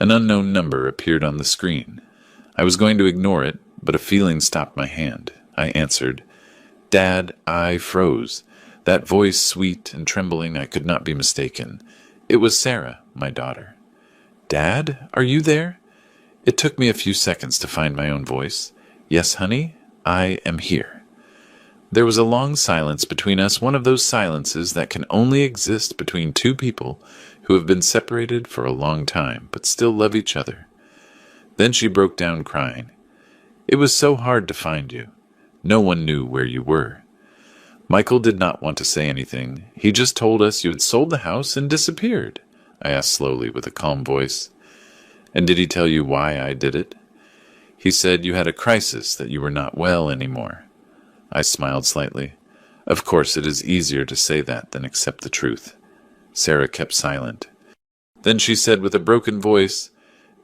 An unknown number appeared on the screen. I was going to ignore it, but a feeling stopped my hand. I answered. "Dad," I froze. That voice, sweet and trembling, I could not be mistaken. It was Sarah, my daughter. "Dad, are you there?" It took me a few seconds to find my own voice. "Yes, honey, I am here." There was a long silence between us, one of those silences that can only exist between two people who have been separated for a long time, but still love each other. Then she broke down crying. "It was so hard to find you. No one knew where you were." Michael did not want to say anything. He just told us you had sold the house and disappeared. I asked slowly with a calm voice. "And did he tell you why I did it?" "He said you had a crisis, that you were not well anymore." I smiled slightly. Of course, it is easier to say that than accept the truth. Sarah kept silent. Then she said with a broken voice,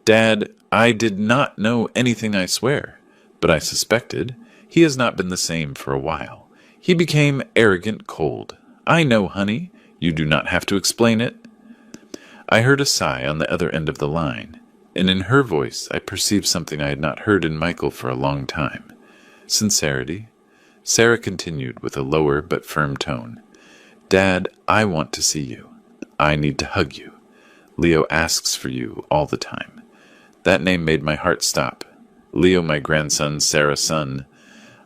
"Dad, I did not know anything, I swear. But I suspected. He has not been the same for a while. He became arrogant, cold. I know, honey. You do not have to explain it." I heard a sigh on the other end of the line, and in her voice I perceived something I had not heard in Michael for a long time. Sincerity. Sarah continued with a lower but firm tone. "Dad, I want to see you. I need to hug you. Leo asks for you all the time." That name made my heart stop. Leo, my grandson, Sarah's son.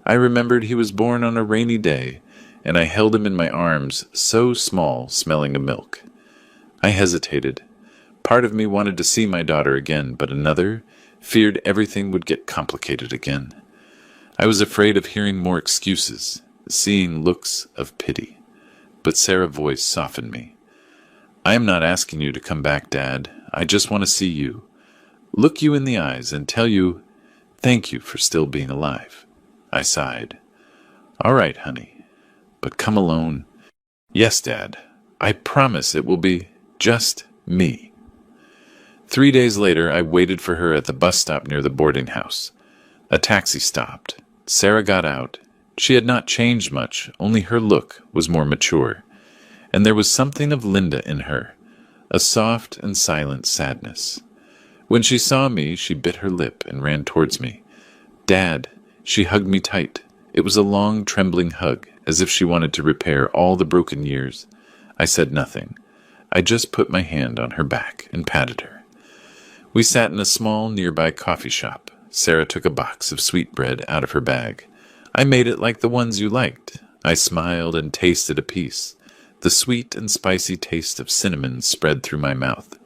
I remembered he was born on a rainy day, and I held him in my arms, so small, smelling of milk. I hesitated. Part of me wanted to see my daughter again, but another feared everything would get complicated again. I was afraid of hearing more excuses, seeing looks of pity. But Sarah's voice softened me. "I am not asking you to come back, Dad. I just want to see you. Look you in the eyes and tell you, thank you for still being alive." I sighed. "All right, honey. But come alone." "Yes, Dad. I promise it will be just me." 3 days later, I waited for her at the bus stop near the boarding house. A taxi stopped. Sarah got out. She had not changed much, only her look was more mature. And there was something of Linda in her, a soft and silent sadness. When she saw me, she bit her lip and ran towards me. "Dad," she hugged me tight, It was a long, trembling hug, as if she wanted to repair all the broken years. I said nothing. I just put my hand on her back and patted her. We sat in a small, nearby coffee shop. Sarah took a box of sweetbread out of her bag. I made it like the ones you liked. I smiled and tasted a piece. The sweet and spicy taste of cinnamon spread through my mouth,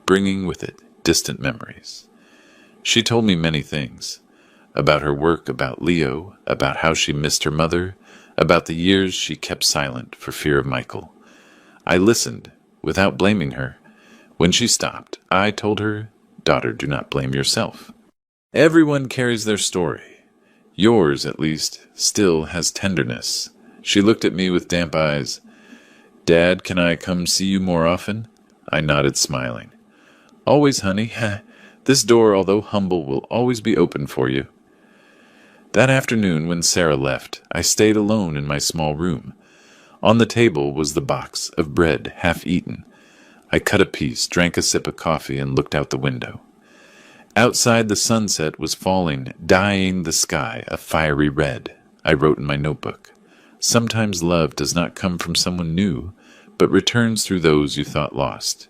bringing with it distant memories. She told me many things. About her work, about Leo, about how she missed her mother, about the years she kept silent for fear of Michael. I listened, without blaming her. When she stopped, I told her, "Daughter, do not blame yourself. Everyone carries their story. Yours, at least, still has tenderness." She looked at me with damp eyes. "Dad, can I come see you more often?" I nodded, smiling. "Always, honey. This door, although humble, will always be open for you." That afternoon, when Sarah left, I stayed alone in my small room. On the table was the box of bread, half eaten. I cut a piece, drank a sip of coffee, and looked out the window. Outside, the sunset was falling, dyeing the sky a fiery red. I wrote in my notebook, "Sometimes love does not come from someone new, but returns through those you thought lost."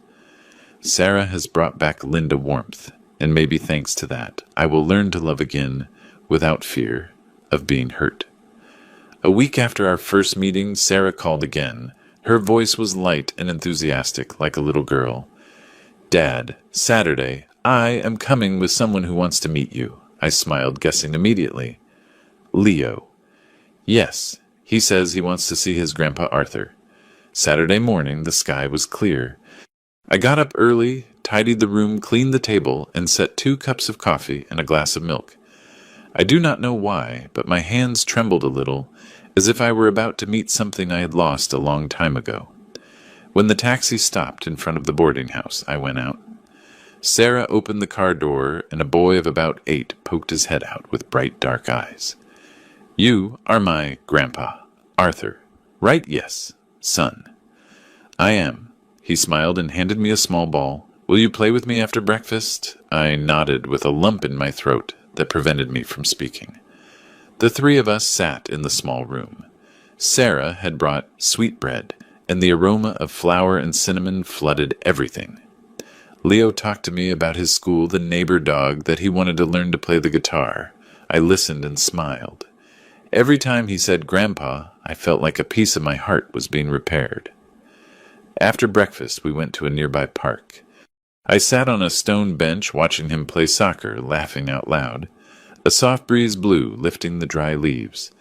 Sarah has brought back Linda warmth, and maybe thanks to that, I will learn to love again without fear of being hurt. A week after our first meeting, Sarah called again. Her voice was light and enthusiastic, like a little girl. "Dad, Saturday, I am coming with someone who wants to meet you." I smiled, guessing immediately. "Leo." "Yes, he says he wants to see his grandpa Arthur." Saturday morning, the sky was clear. I got up early, tidied the room, cleaned the table, and set 2 cups of coffee and a glass of milk. I do not know why, but my hands trembled a little, as if I were about to meet something I had lost a long time ago. When the taxi stopped in front of the boarding house, I went out. Sarah opened the car door, and a boy of about 8 poked his head out with bright dark eyes. "You are my grandpa, Arthur, right? Yes, son." "I am." He smiled and handed me a small ball. "Will you play with me after breakfast?" I nodded with a lump in my throat that prevented me from speaking. The 3 of us sat in the small room. Sarah had brought sweetbread, and the aroma of flour and cinnamon flooded everything. Leo talked to me about his school, the neighbor dog, that he wanted to learn to play the guitar. I listened and smiled. Every time he said "Grandpa," I felt like a piece of my heart was being repaired. After breakfast, we went to a nearby park. I sat on a stone bench watching him play soccer, laughing out loud. A soft breeze blew, lifting the dry leaves.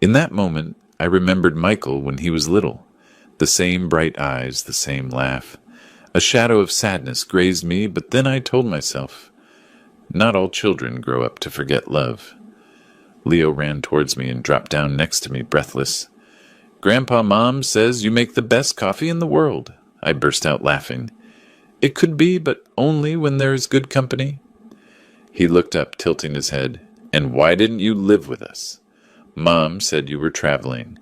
In that moment, I remembered Michael when he was little. The same bright eyes, the same laugh. A shadow of sadness grazed me, but then I told myself, not all children grow up to forget love. Leo ran towards me and dropped down next to me, breathless. "Grandpa, Mom says you make the best coffee in the world." I burst out laughing. "It could be, but only when there is good company." He looked up, tilting his head. "And why didn't you live with us?" "Mom said you were traveling."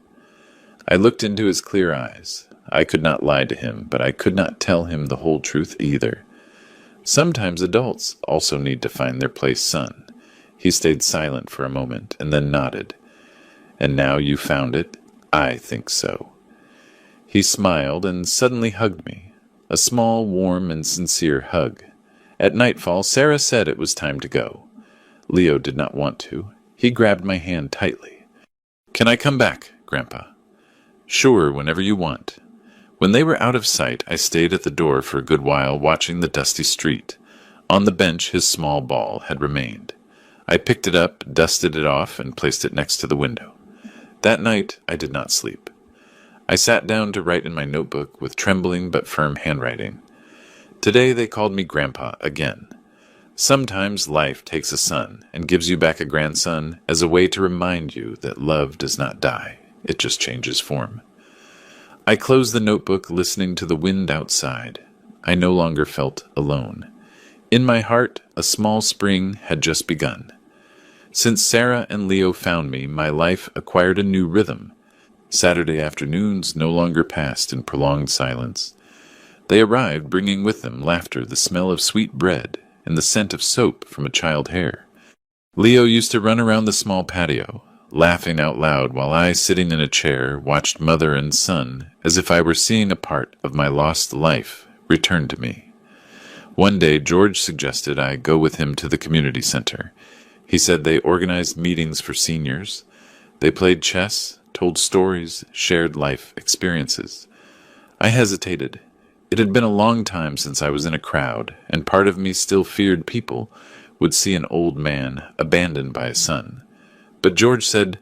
I looked into his clear eyes. I could not lie to him, but I could not tell him the whole truth either. Sometimes adults also need to find their place, son. He stayed silent for a moment, and then nodded. "And now you found it?" "I think so." He smiled and suddenly hugged me. A small, warm, and sincere hug. At nightfall, Sarah said it was time to go. Leo did not want to. He grabbed my hand tightly. "Can I come back, Grandpa?" "Sure, whenever you want." When they were out of sight, I stayed at the door for a good while, watching the dusty street. On the bench, his small ball had remained. I picked it up, dusted it off, and placed it next to the window. That night, I did not sleep. I sat down to write in my notebook with trembling but firm handwriting. Today they called me Grandpa again. Sometimes life takes a son and gives you back a grandson as a way to remind you that love does not die. It just changes form. I closed the notebook, listening to the wind outside. I no longer felt alone. In my heart, a small spring had just begun. Since Sarah and Leo found me, my life acquired a new rhythm. Saturday afternoons no longer passed in prolonged silence. They arrived, bringing with them laughter, the smell of sweet bread, and the scent of soap from a child's hair. Leo used to run around the small patio. laughing out loud while I, sitting in a chair, watched mother and son as if I were seeing a part of my lost life return to me. One day, George suggested I go with him to the community center. He said they organized meetings for seniors. They played chess, told stories, shared life experiences. I hesitated. It had been a long time since I was in a crowd, and part of me still feared people would see an old man abandoned by a son. But George said,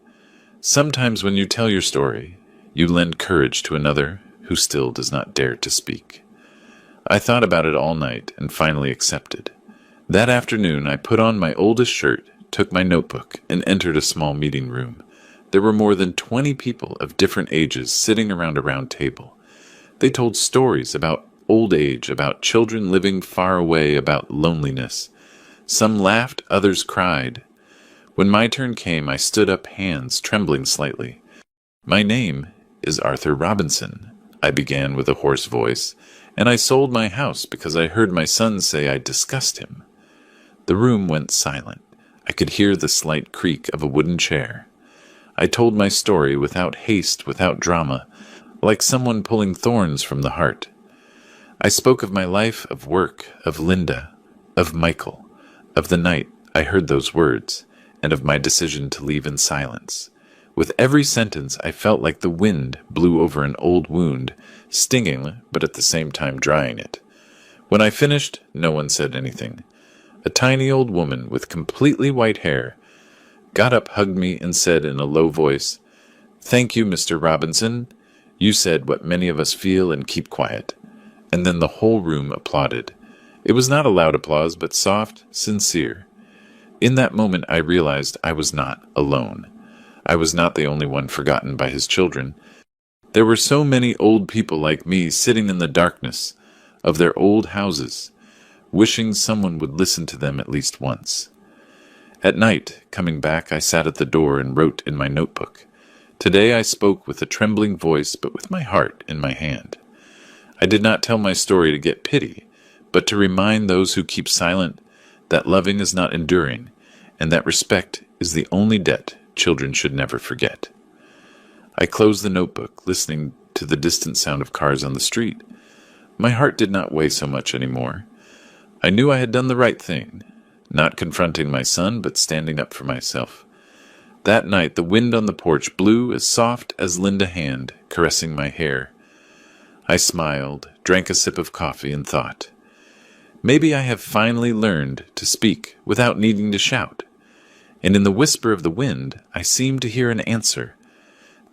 "Sometimes when you tell your story, you lend courage to another who still does not dare to speak." I thought about it all night and finally accepted. That afternoon, I put on my oldest shirt, took my notebook, and entered a small meeting room. There were more than 20 people of different ages sitting around a round table. They told stories about old age, about children living far away, about loneliness. Some laughed, others cried. When my turn came, I stood up, hands trembling slightly. "My name is Arthur Robinson," I began with a hoarse voice, "and I sold my house because I heard my son say I disgust him." The room went silent. I could hear the slight creak of a wooden chair. I told my story without haste, without drama, like someone pulling thorns from the heart. I spoke of my life, of work, of Linda, of Michael, of the night I heard those words, and of my decision to leave in silence. With every sentence, I felt like the wind blew over an old wound, stinging, but at the same time drying it. When I finished, no one said anything. A tiny old woman with completely white hair got up, hugged me, and said in a low voice, "Thank you, Mr. Robinson. You said what many of us feel and keep quiet." And then the whole room applauded. It was not a loud applause, but soft, sincere. In that moment, I realized I was not alone. I was not the only one forgotten by his children. There were so many old people like me sitting in the darkness of their old houses, wishing someone would listen to them at least once. At night, coming back, I sat at the door and wrote in my notebook. Today I spoke with a trembling voice, but with my heart in my hand. I did not tell my story to get pity, but to remind those who keep silent that loving is not enduring, and that respect is the only debt children should never forget. I closed the notebook, listening to the distant sound of cars on the street. My heart did not weigh so much anymore. I knew I had done the right thing, not confronting my son, but standing up for myself. That night, the wind on the porch blew as soft as Linda's hand caressing my hair. I smiled, drank a sip of coffee, and thought, maybe I have finally learned to speak without needing to shout. And in the whisper of the wind, I seemed to hear an answer.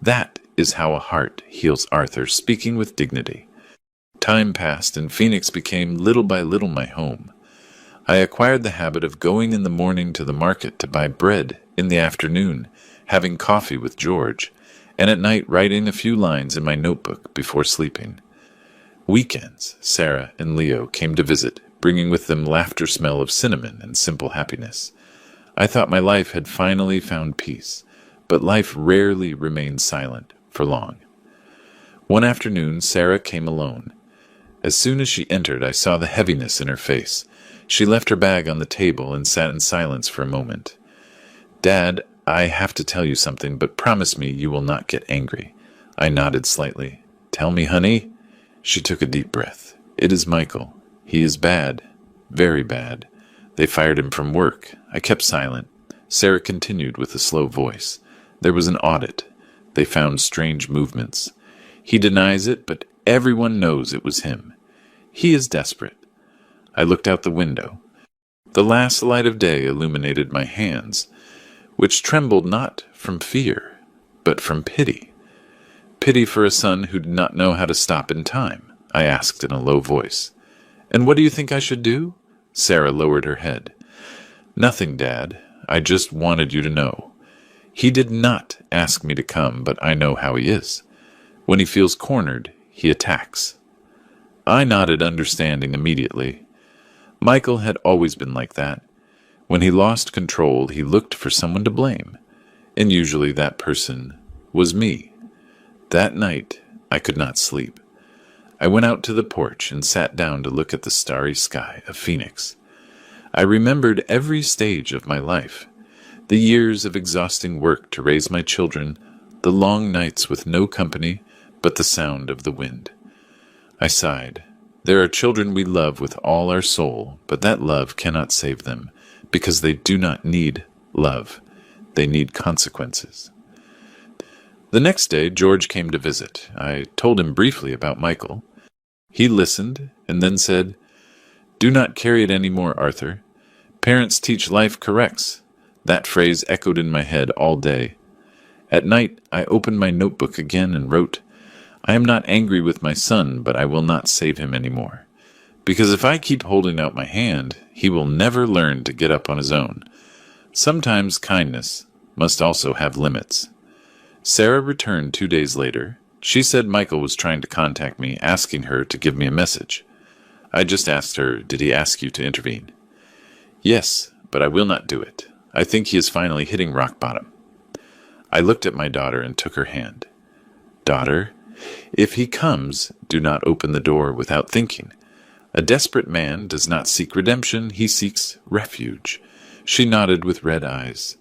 That is how a heart heals Arthur, speaking with dignity. Time passed, and Phoenix became little by little my home. I acquired the habit of going in the morning to the market to buy bread, in the afternoon having coffee with George, and at night writing a few lines in my notebook before sleeping. Weekends, Sarah and Leo came to visit, bringing with them laughter, smell of cinnamon, and simple happiness. I thought my life had finally found peace, but life rarely remains silent for long. One afternoon, Sarah came alone. As soon as she entered, I saw the heaviness in her face. She left her bag on the table and sat in silence for a moment. "Dad, I have to tell you something, but promise me you will not get angry." I nodded slightly. "Tell me, honey." She took a deep breath. "It is Michael. He is bad. Very bad. They fired him from work." I kept silent. Sarah continued with a slow voice. "There was an audit. They found strange movements. He denies it, but everyone knows it was him. He is desperate." I looked out the window. The last light of day illuminated my hands, which trembled not from fear, but from pity. Pity for a son who did not know how to stop in time, I asked in a low voice. "And what do you think I should do?" Sarah lowered her head. "Nothing, Dad. I just wanted you to know. He did not ask me to come, but I know how he is. When he feels cornered, he attacks." I nodded, understanding immediately. Michael had always been like that. When he lost control, he looked for someone to blame, and usually that person was me. That night, I could not sleep. I went out to the porch and sat down to look at the starry sky of Phoenix. I remembered every stage of my life. The years of exhausting work to raise my children, the long nights with no company but the sound of the wind. I sighed. There are children we love with all our soul, but that love cannot save them, because they do not need love. They need consequences. The next day, George came to visit. I told him briefly about Michael. He listened and then said, "Do not carry it any more, Arthur. Parents teach, life corrects." That phrase echoed in my head all day. At night, I opened my notebook again and wrote, "I am not angry with my son, but I will not save him any more. Because if I keep holding out my hand, he will never learn to get up on his own. Sometimes kindness must also have limits." Sarah returned 2 days later. She said Michael was trying to contact me, asking her to give me a message. I just asked her, "Did he ask you to intervene?" "Yes, but I will not do it. I think he is finally hitting rock bottom." I looked at my daughter and took her hand. "Daughter, if he comes, do not open the door without thinking. A desperate man does not seek redemption, he seeks refuge." She nodded with red eyes.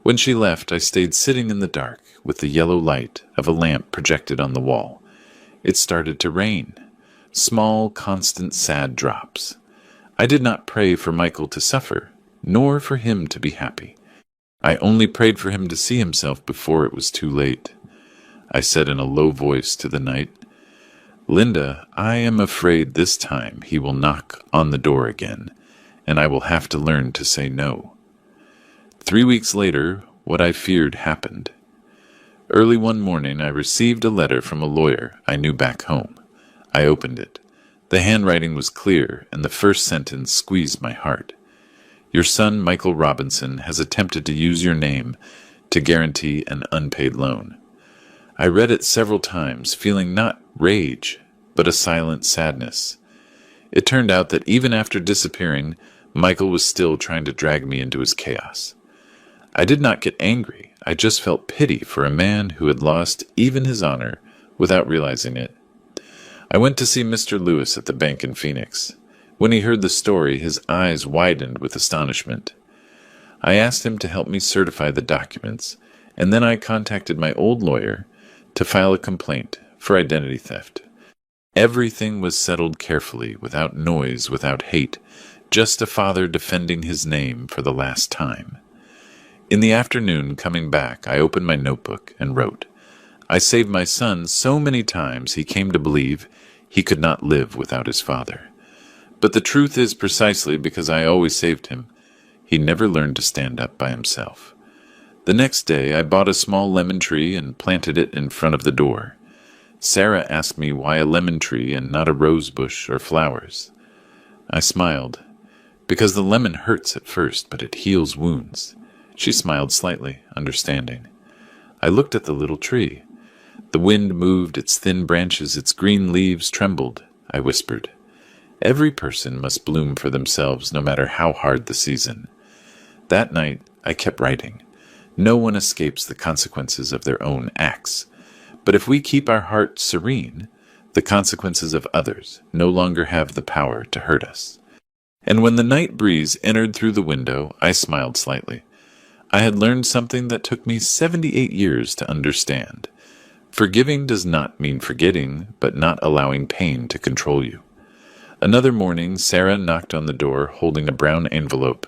When she left, I stayed sitting in the dark with the yellow light of a lamp projected on the wall. It started to rain. Small, constant, sad drops. I did not pray for Michael to suffer, nor for him to be happy. I only prayed for him to see himself before it was too late. I said in a low voice to the night, "Linda, I am afraid this time he will knock on the door again, and I will have to learn to say no." 3 weeks later, what I feared happened. Early one morning, I received a letter from a lawyer I knew back home. I opened it. The handwriting was clear, and the first sentence squeezed my heart. "Your son, Michael Robinson, has attempted to use your name to guarantee an unpaid loan." I read it several times, feeling not rage, but a silent sadness. It turned out that even after disappearing, Michael was still trying to drag me into his chaos. I did not get angry. I just felt pity for a man who had lost even his honor without realizing it. I went to see Mr. Lewis at the bank in Phoenix. When he heard the story, his eyes widened with astonishment. I asked him to help me certify the documents, and then I contacted my old lawyer to file a complaint for identity theft. Everything was settled carefully, without noise, without hate, just a father defending his name for the last time. In the afternoon, coming back, I opened my notebook and wrote, "I saved my son so many times he came to believe he could not live without his father. But the truth is precisely because I always saved him, he never learned to stand up by himself." The next day, I bought a small lemon tree and planted it in front of the door. Sarah asked me why a lemon tree and not a rose bush or flowers. I smiled. "Because the lemon hurts at first, but it heals wounds." She smiled slightly, understanding. I looked at the little tree. The wind moved its thin branches, its green leaves trembled. I whispered, "Every person must bloom for themselves, no matter how hard the season." That night, I kept writing. No one escapes the consequences of their own acts. But if we keep our heart serene, the consequences of others no longer have the power to hurt us. And when the night breeze entered through the window, I smiled slightly. I had learned something that took me 78 years to understand. Forgiving does not mean forgetting, but not allowing pain to control you. Another morning, Sarah knocked on the door, holding a brown envelope.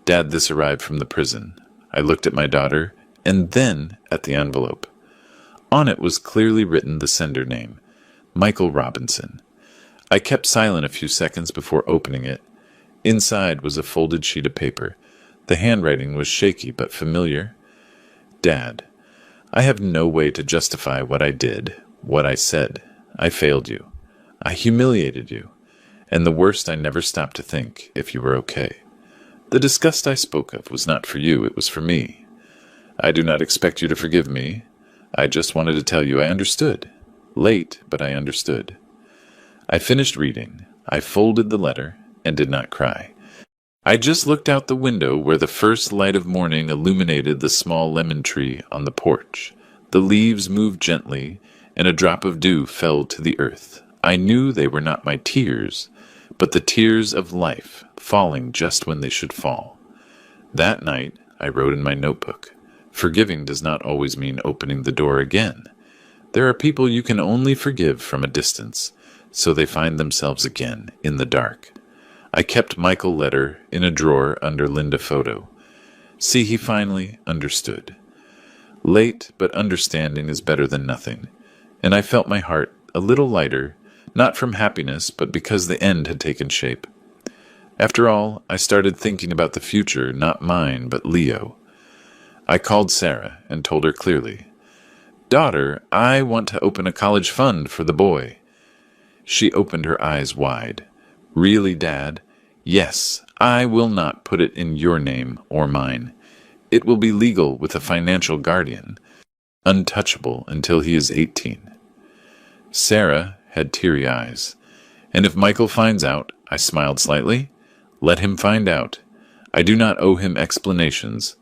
"Dad, this arrived from the prison." I looked at my daughter, and then at the envelope. On it was clearly written the sender name, Michael Robinson. I kept silent a few seconds before opening it. Inside was a folded sheet of paper. The handwriting was shaky but familiar. "Dad, I have no way to justify what I did, what I said. I failed you. I humiliated you. And the worst, I never stopped to think if you were okay. The disgust I spoke of was not for you, it was for me. I do not expect you to forgive me. I just wanted to tell you I understood. Late, but I understood." I finished reading. I folded the letter and did not cry. I just looked out the window where the first light of morning illuminated the small lemon tree on the porch. The leaves moved gently, and a drop of dew fell to the earth. I knew they were not my tears, but the tears of life falling just when they should fall. That night, I wrote in my notebook. Forgiving does not always mean opening the door again. There are people you can only forgive from a distance, so they find themselves again in the dark. I kept Michael's letter in a drawer under Linda photo. See, he finally understood. Late, but understanding is better than nothing, and I felt my heart a little lighter, not from happiness, but because the end had taken shape. After all, I started thinking about the future, not mine, but Leo. I called Sarah and told her clearly, "Daughter, I want to open a college fund for the boy." She opened her eyes wide. "Really, Dad?" "Yes, I will not put it in your name or mine. It will be legal with a financial guardian, untouchable until he is 18. Sarah had teary eyes. "And if Michael finds out," I smiled slightly, "let him find out. I do not owe him explanations.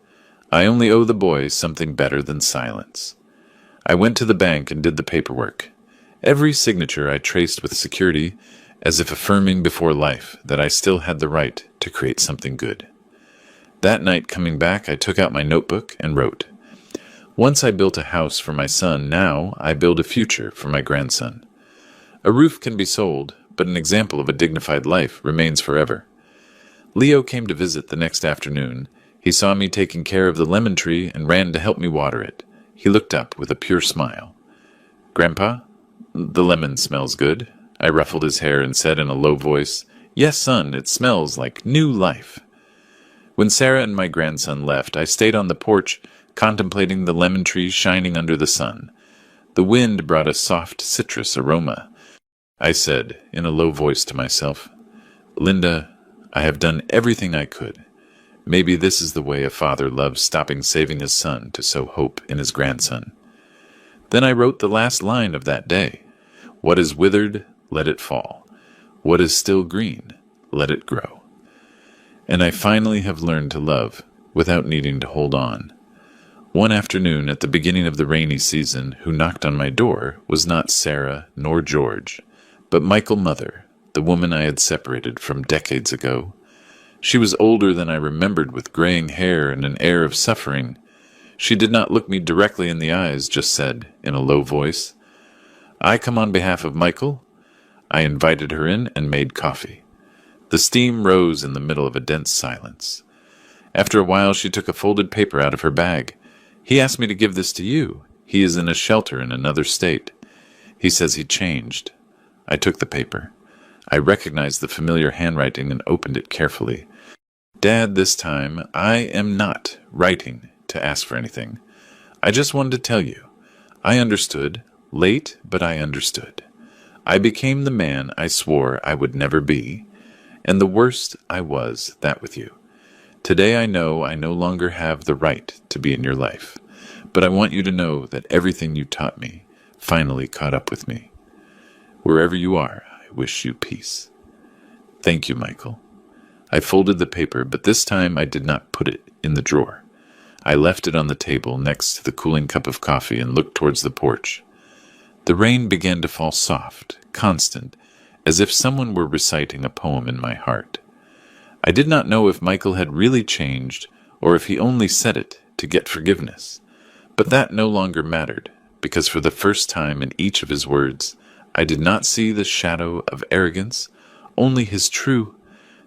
I only owe the boy something better than silence." I went to the bank and did the paperwork. Every signature I traced with security, as if affirming before life that I still had the right to create something good. That night, coming back, I took out my notebook and wrote, "Once I built a house for my son, now I build a future for my grandson. A roof can be sold, but an example of a dignified life remains forever." Leo came to visit the next afternoon. He saw me taking care of the lemon tree and ran to help me water it. He looked up with a pure smile. "Grandpa, the lemon smells good." I ruffled his hair and said in a low voice, "Yes, son, it smells like new life." When Sarah and my grandson left, I stayed on the porch, contemplating the lemon tree shining under the sun. The wind brought a soft citrus aroma. I said, in a low voice to myself, "Linda, I have done everything I could. Maybe this is the way a father loves stopping saving his son to sow hope in his grandson." Then I wrote the last line of that day. "What is withered, let it fall. What is still green, let it grow." And I finally have learned to love without needing to hold on. One afternoon at the beginning of the rainy season, who knocked on my door was not Sarah nor George, but Michael's mother, the woman I had separated from decades ago. She was older than I remembered, with graying hair and an air of suffering. She did not look me directly in the eyes, just said, in a low voice, "I come on behalf of Michael." I invited her in and made coffee. The steam rose in the middle of a dense silence. After a while she took a folded paper out of her bag. "He asked me to give this to you. He is in a shelter in another state. He says he changed." I took the paper. I recognized the familiar handwriting and opened it carefully. "Dad, this time I am not writing to ask for anything. I just wanted to tell you. I understood. Late, but I understood. I became the man I swore I would never be, and the worst I was, that with you. Today I know I no longer have the right to be in your life, but I want you to know that everything you taught me finally caught up with me. Wherever you are, I wish you peace. Thank you, Michael." I folded the paper, but this time I did not put it in the drawer. I left it on the table next to the cooling cup of coffee and looked towards the porch. The rain began to fall soft, constant, as if someone were reciting a poem in my heart. I did not know if Michael had really changed or if he only said it to get forgiveness. But that no longer mattered, because for the first time in each of his words, I did not see the shadow of arrogance, only his true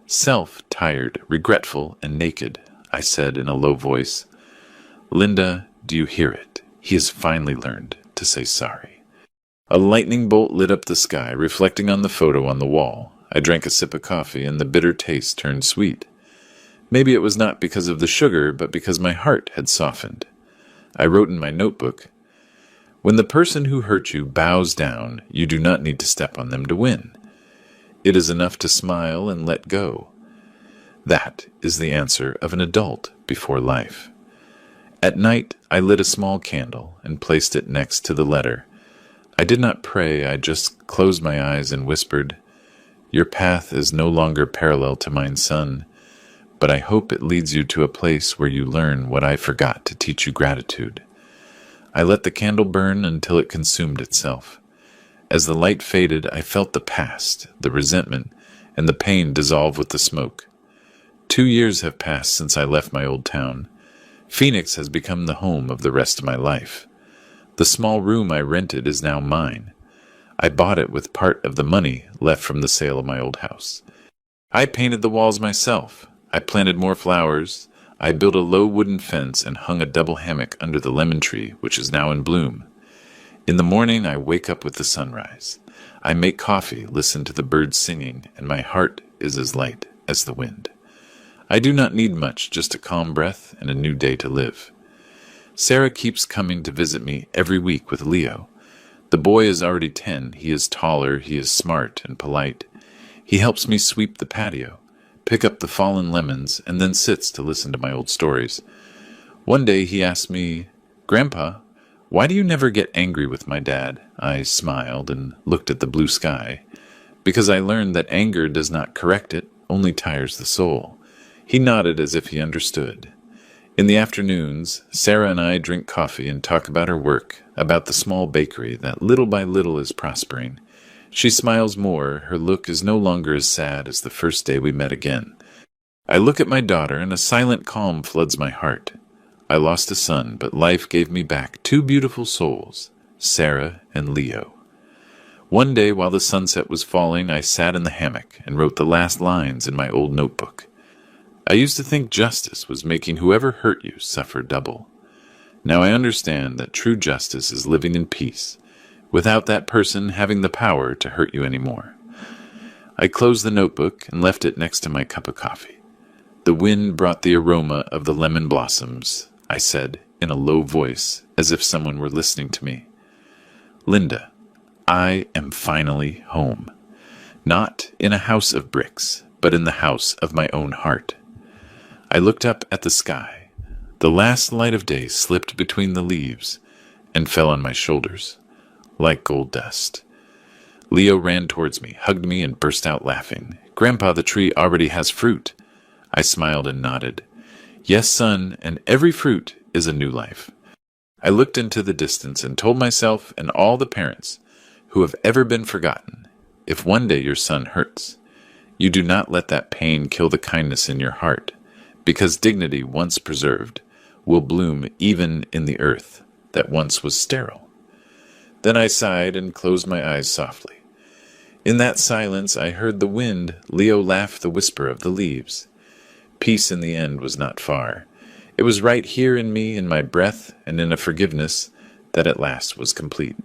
self, tired, regretful, and naked. I said in a low voice, "Linda, do you hear it? He has finally learned to say sorry." A lightning bolt lit up the sky, reflecting on the photo on the wall. I drank a sip of coffee, and the bitter taste turned sweet. Maybe it was not because of the sugar, but because my heart had softened. I wrote in my notebook, "When the person who hurt you bows down, you do not need to step on them to win. It is enough to smile and let go. That is the answer of an adult before life." At night, I lit a small candle and placed it next to the letter. I did not pray, I just closed my eyes and whispered, "Your path is no longer parallel to mine, son, but I hope it leads you to a place where you learn what I forgot to teach you, gratitude." I let the candle burn until it consumed itself. As the light faded, I felt the past, the resentment, and the pain dissolve with the smoke. 2 years have passed since I left my old town. Phoenix has become the home of the rest of my life. The small room I rented is now mine. I bought it with part of the money left from the sale of my old house. I painted the walls myself. I planted more flowers. I built a low wooden fence and hung a double hammock under the lemon tree, which is now in bloom. In the morning, I wake up with the sunrise. I make coffee, listen to the birds singing, and my heart is as light as the wind. I do not need much, just a calm breath and a new day to live. Sarah keeps coming to visit me every week with Leo. The boy is already 10. He is taller, he is smart and polite. He helps me sweep the patio, pick up the fallen lemons, and then sits to listen to my old stories. One day he asked me, "Grandpa, why do you never get angry with my dad?" I smiled and looked at the blue sky, because I learned that anger does not correct it, only tires the soul. He nodded as if he understood. In the afternoons, Sarah and I drink coffee and talk about her work, about the small bakery that little by little is prospering. She smiles more. Her look is no longer as sad as the first day we met again. I look at my daughter, and a silent calm floods my heart. I lost a son, but life gave me back two beautiful souls, Sarah and Leo. One day, while the sunset was falling, I sat in the hammock and wrote the last lines in my old notebook. I used to think justice was making whoever hurt you suffer double. Now I understand that true justice is living in peace, without that person having the power to hurt you anymore. I closed the notebook and left it next to my cup of coffee. The wind brought the aroma of the lemon blossoms. I said in a low voice, as if someone were listening to me. "Linda, I am finally home. Not in a house of bricks, but in the house of my own heart." I looked up at the sky. The last light of day slipped between the leaves and fell on my shoulders, like gold dust. Leo ran towards me, hugged me, and burst out laughing. "Grandpa, the tree already has fruit." I smiled and nodded. "Yes, son, and every fruit is a new life." I looked into the distance and told myself and all the parents who have ever been forgotten, if one day your son hurts, you do not let that pain kill the kindness in your heart, because dignity once preserved will bloom even in the earth that once was sterile. Then I sighed and closed my eyes softly. In that silence I heard the wind. Leo laughed the whisper of the leaves. Peace in the end was not far. It was right here in me, in my breath, and in a forgiveness that at last was complete.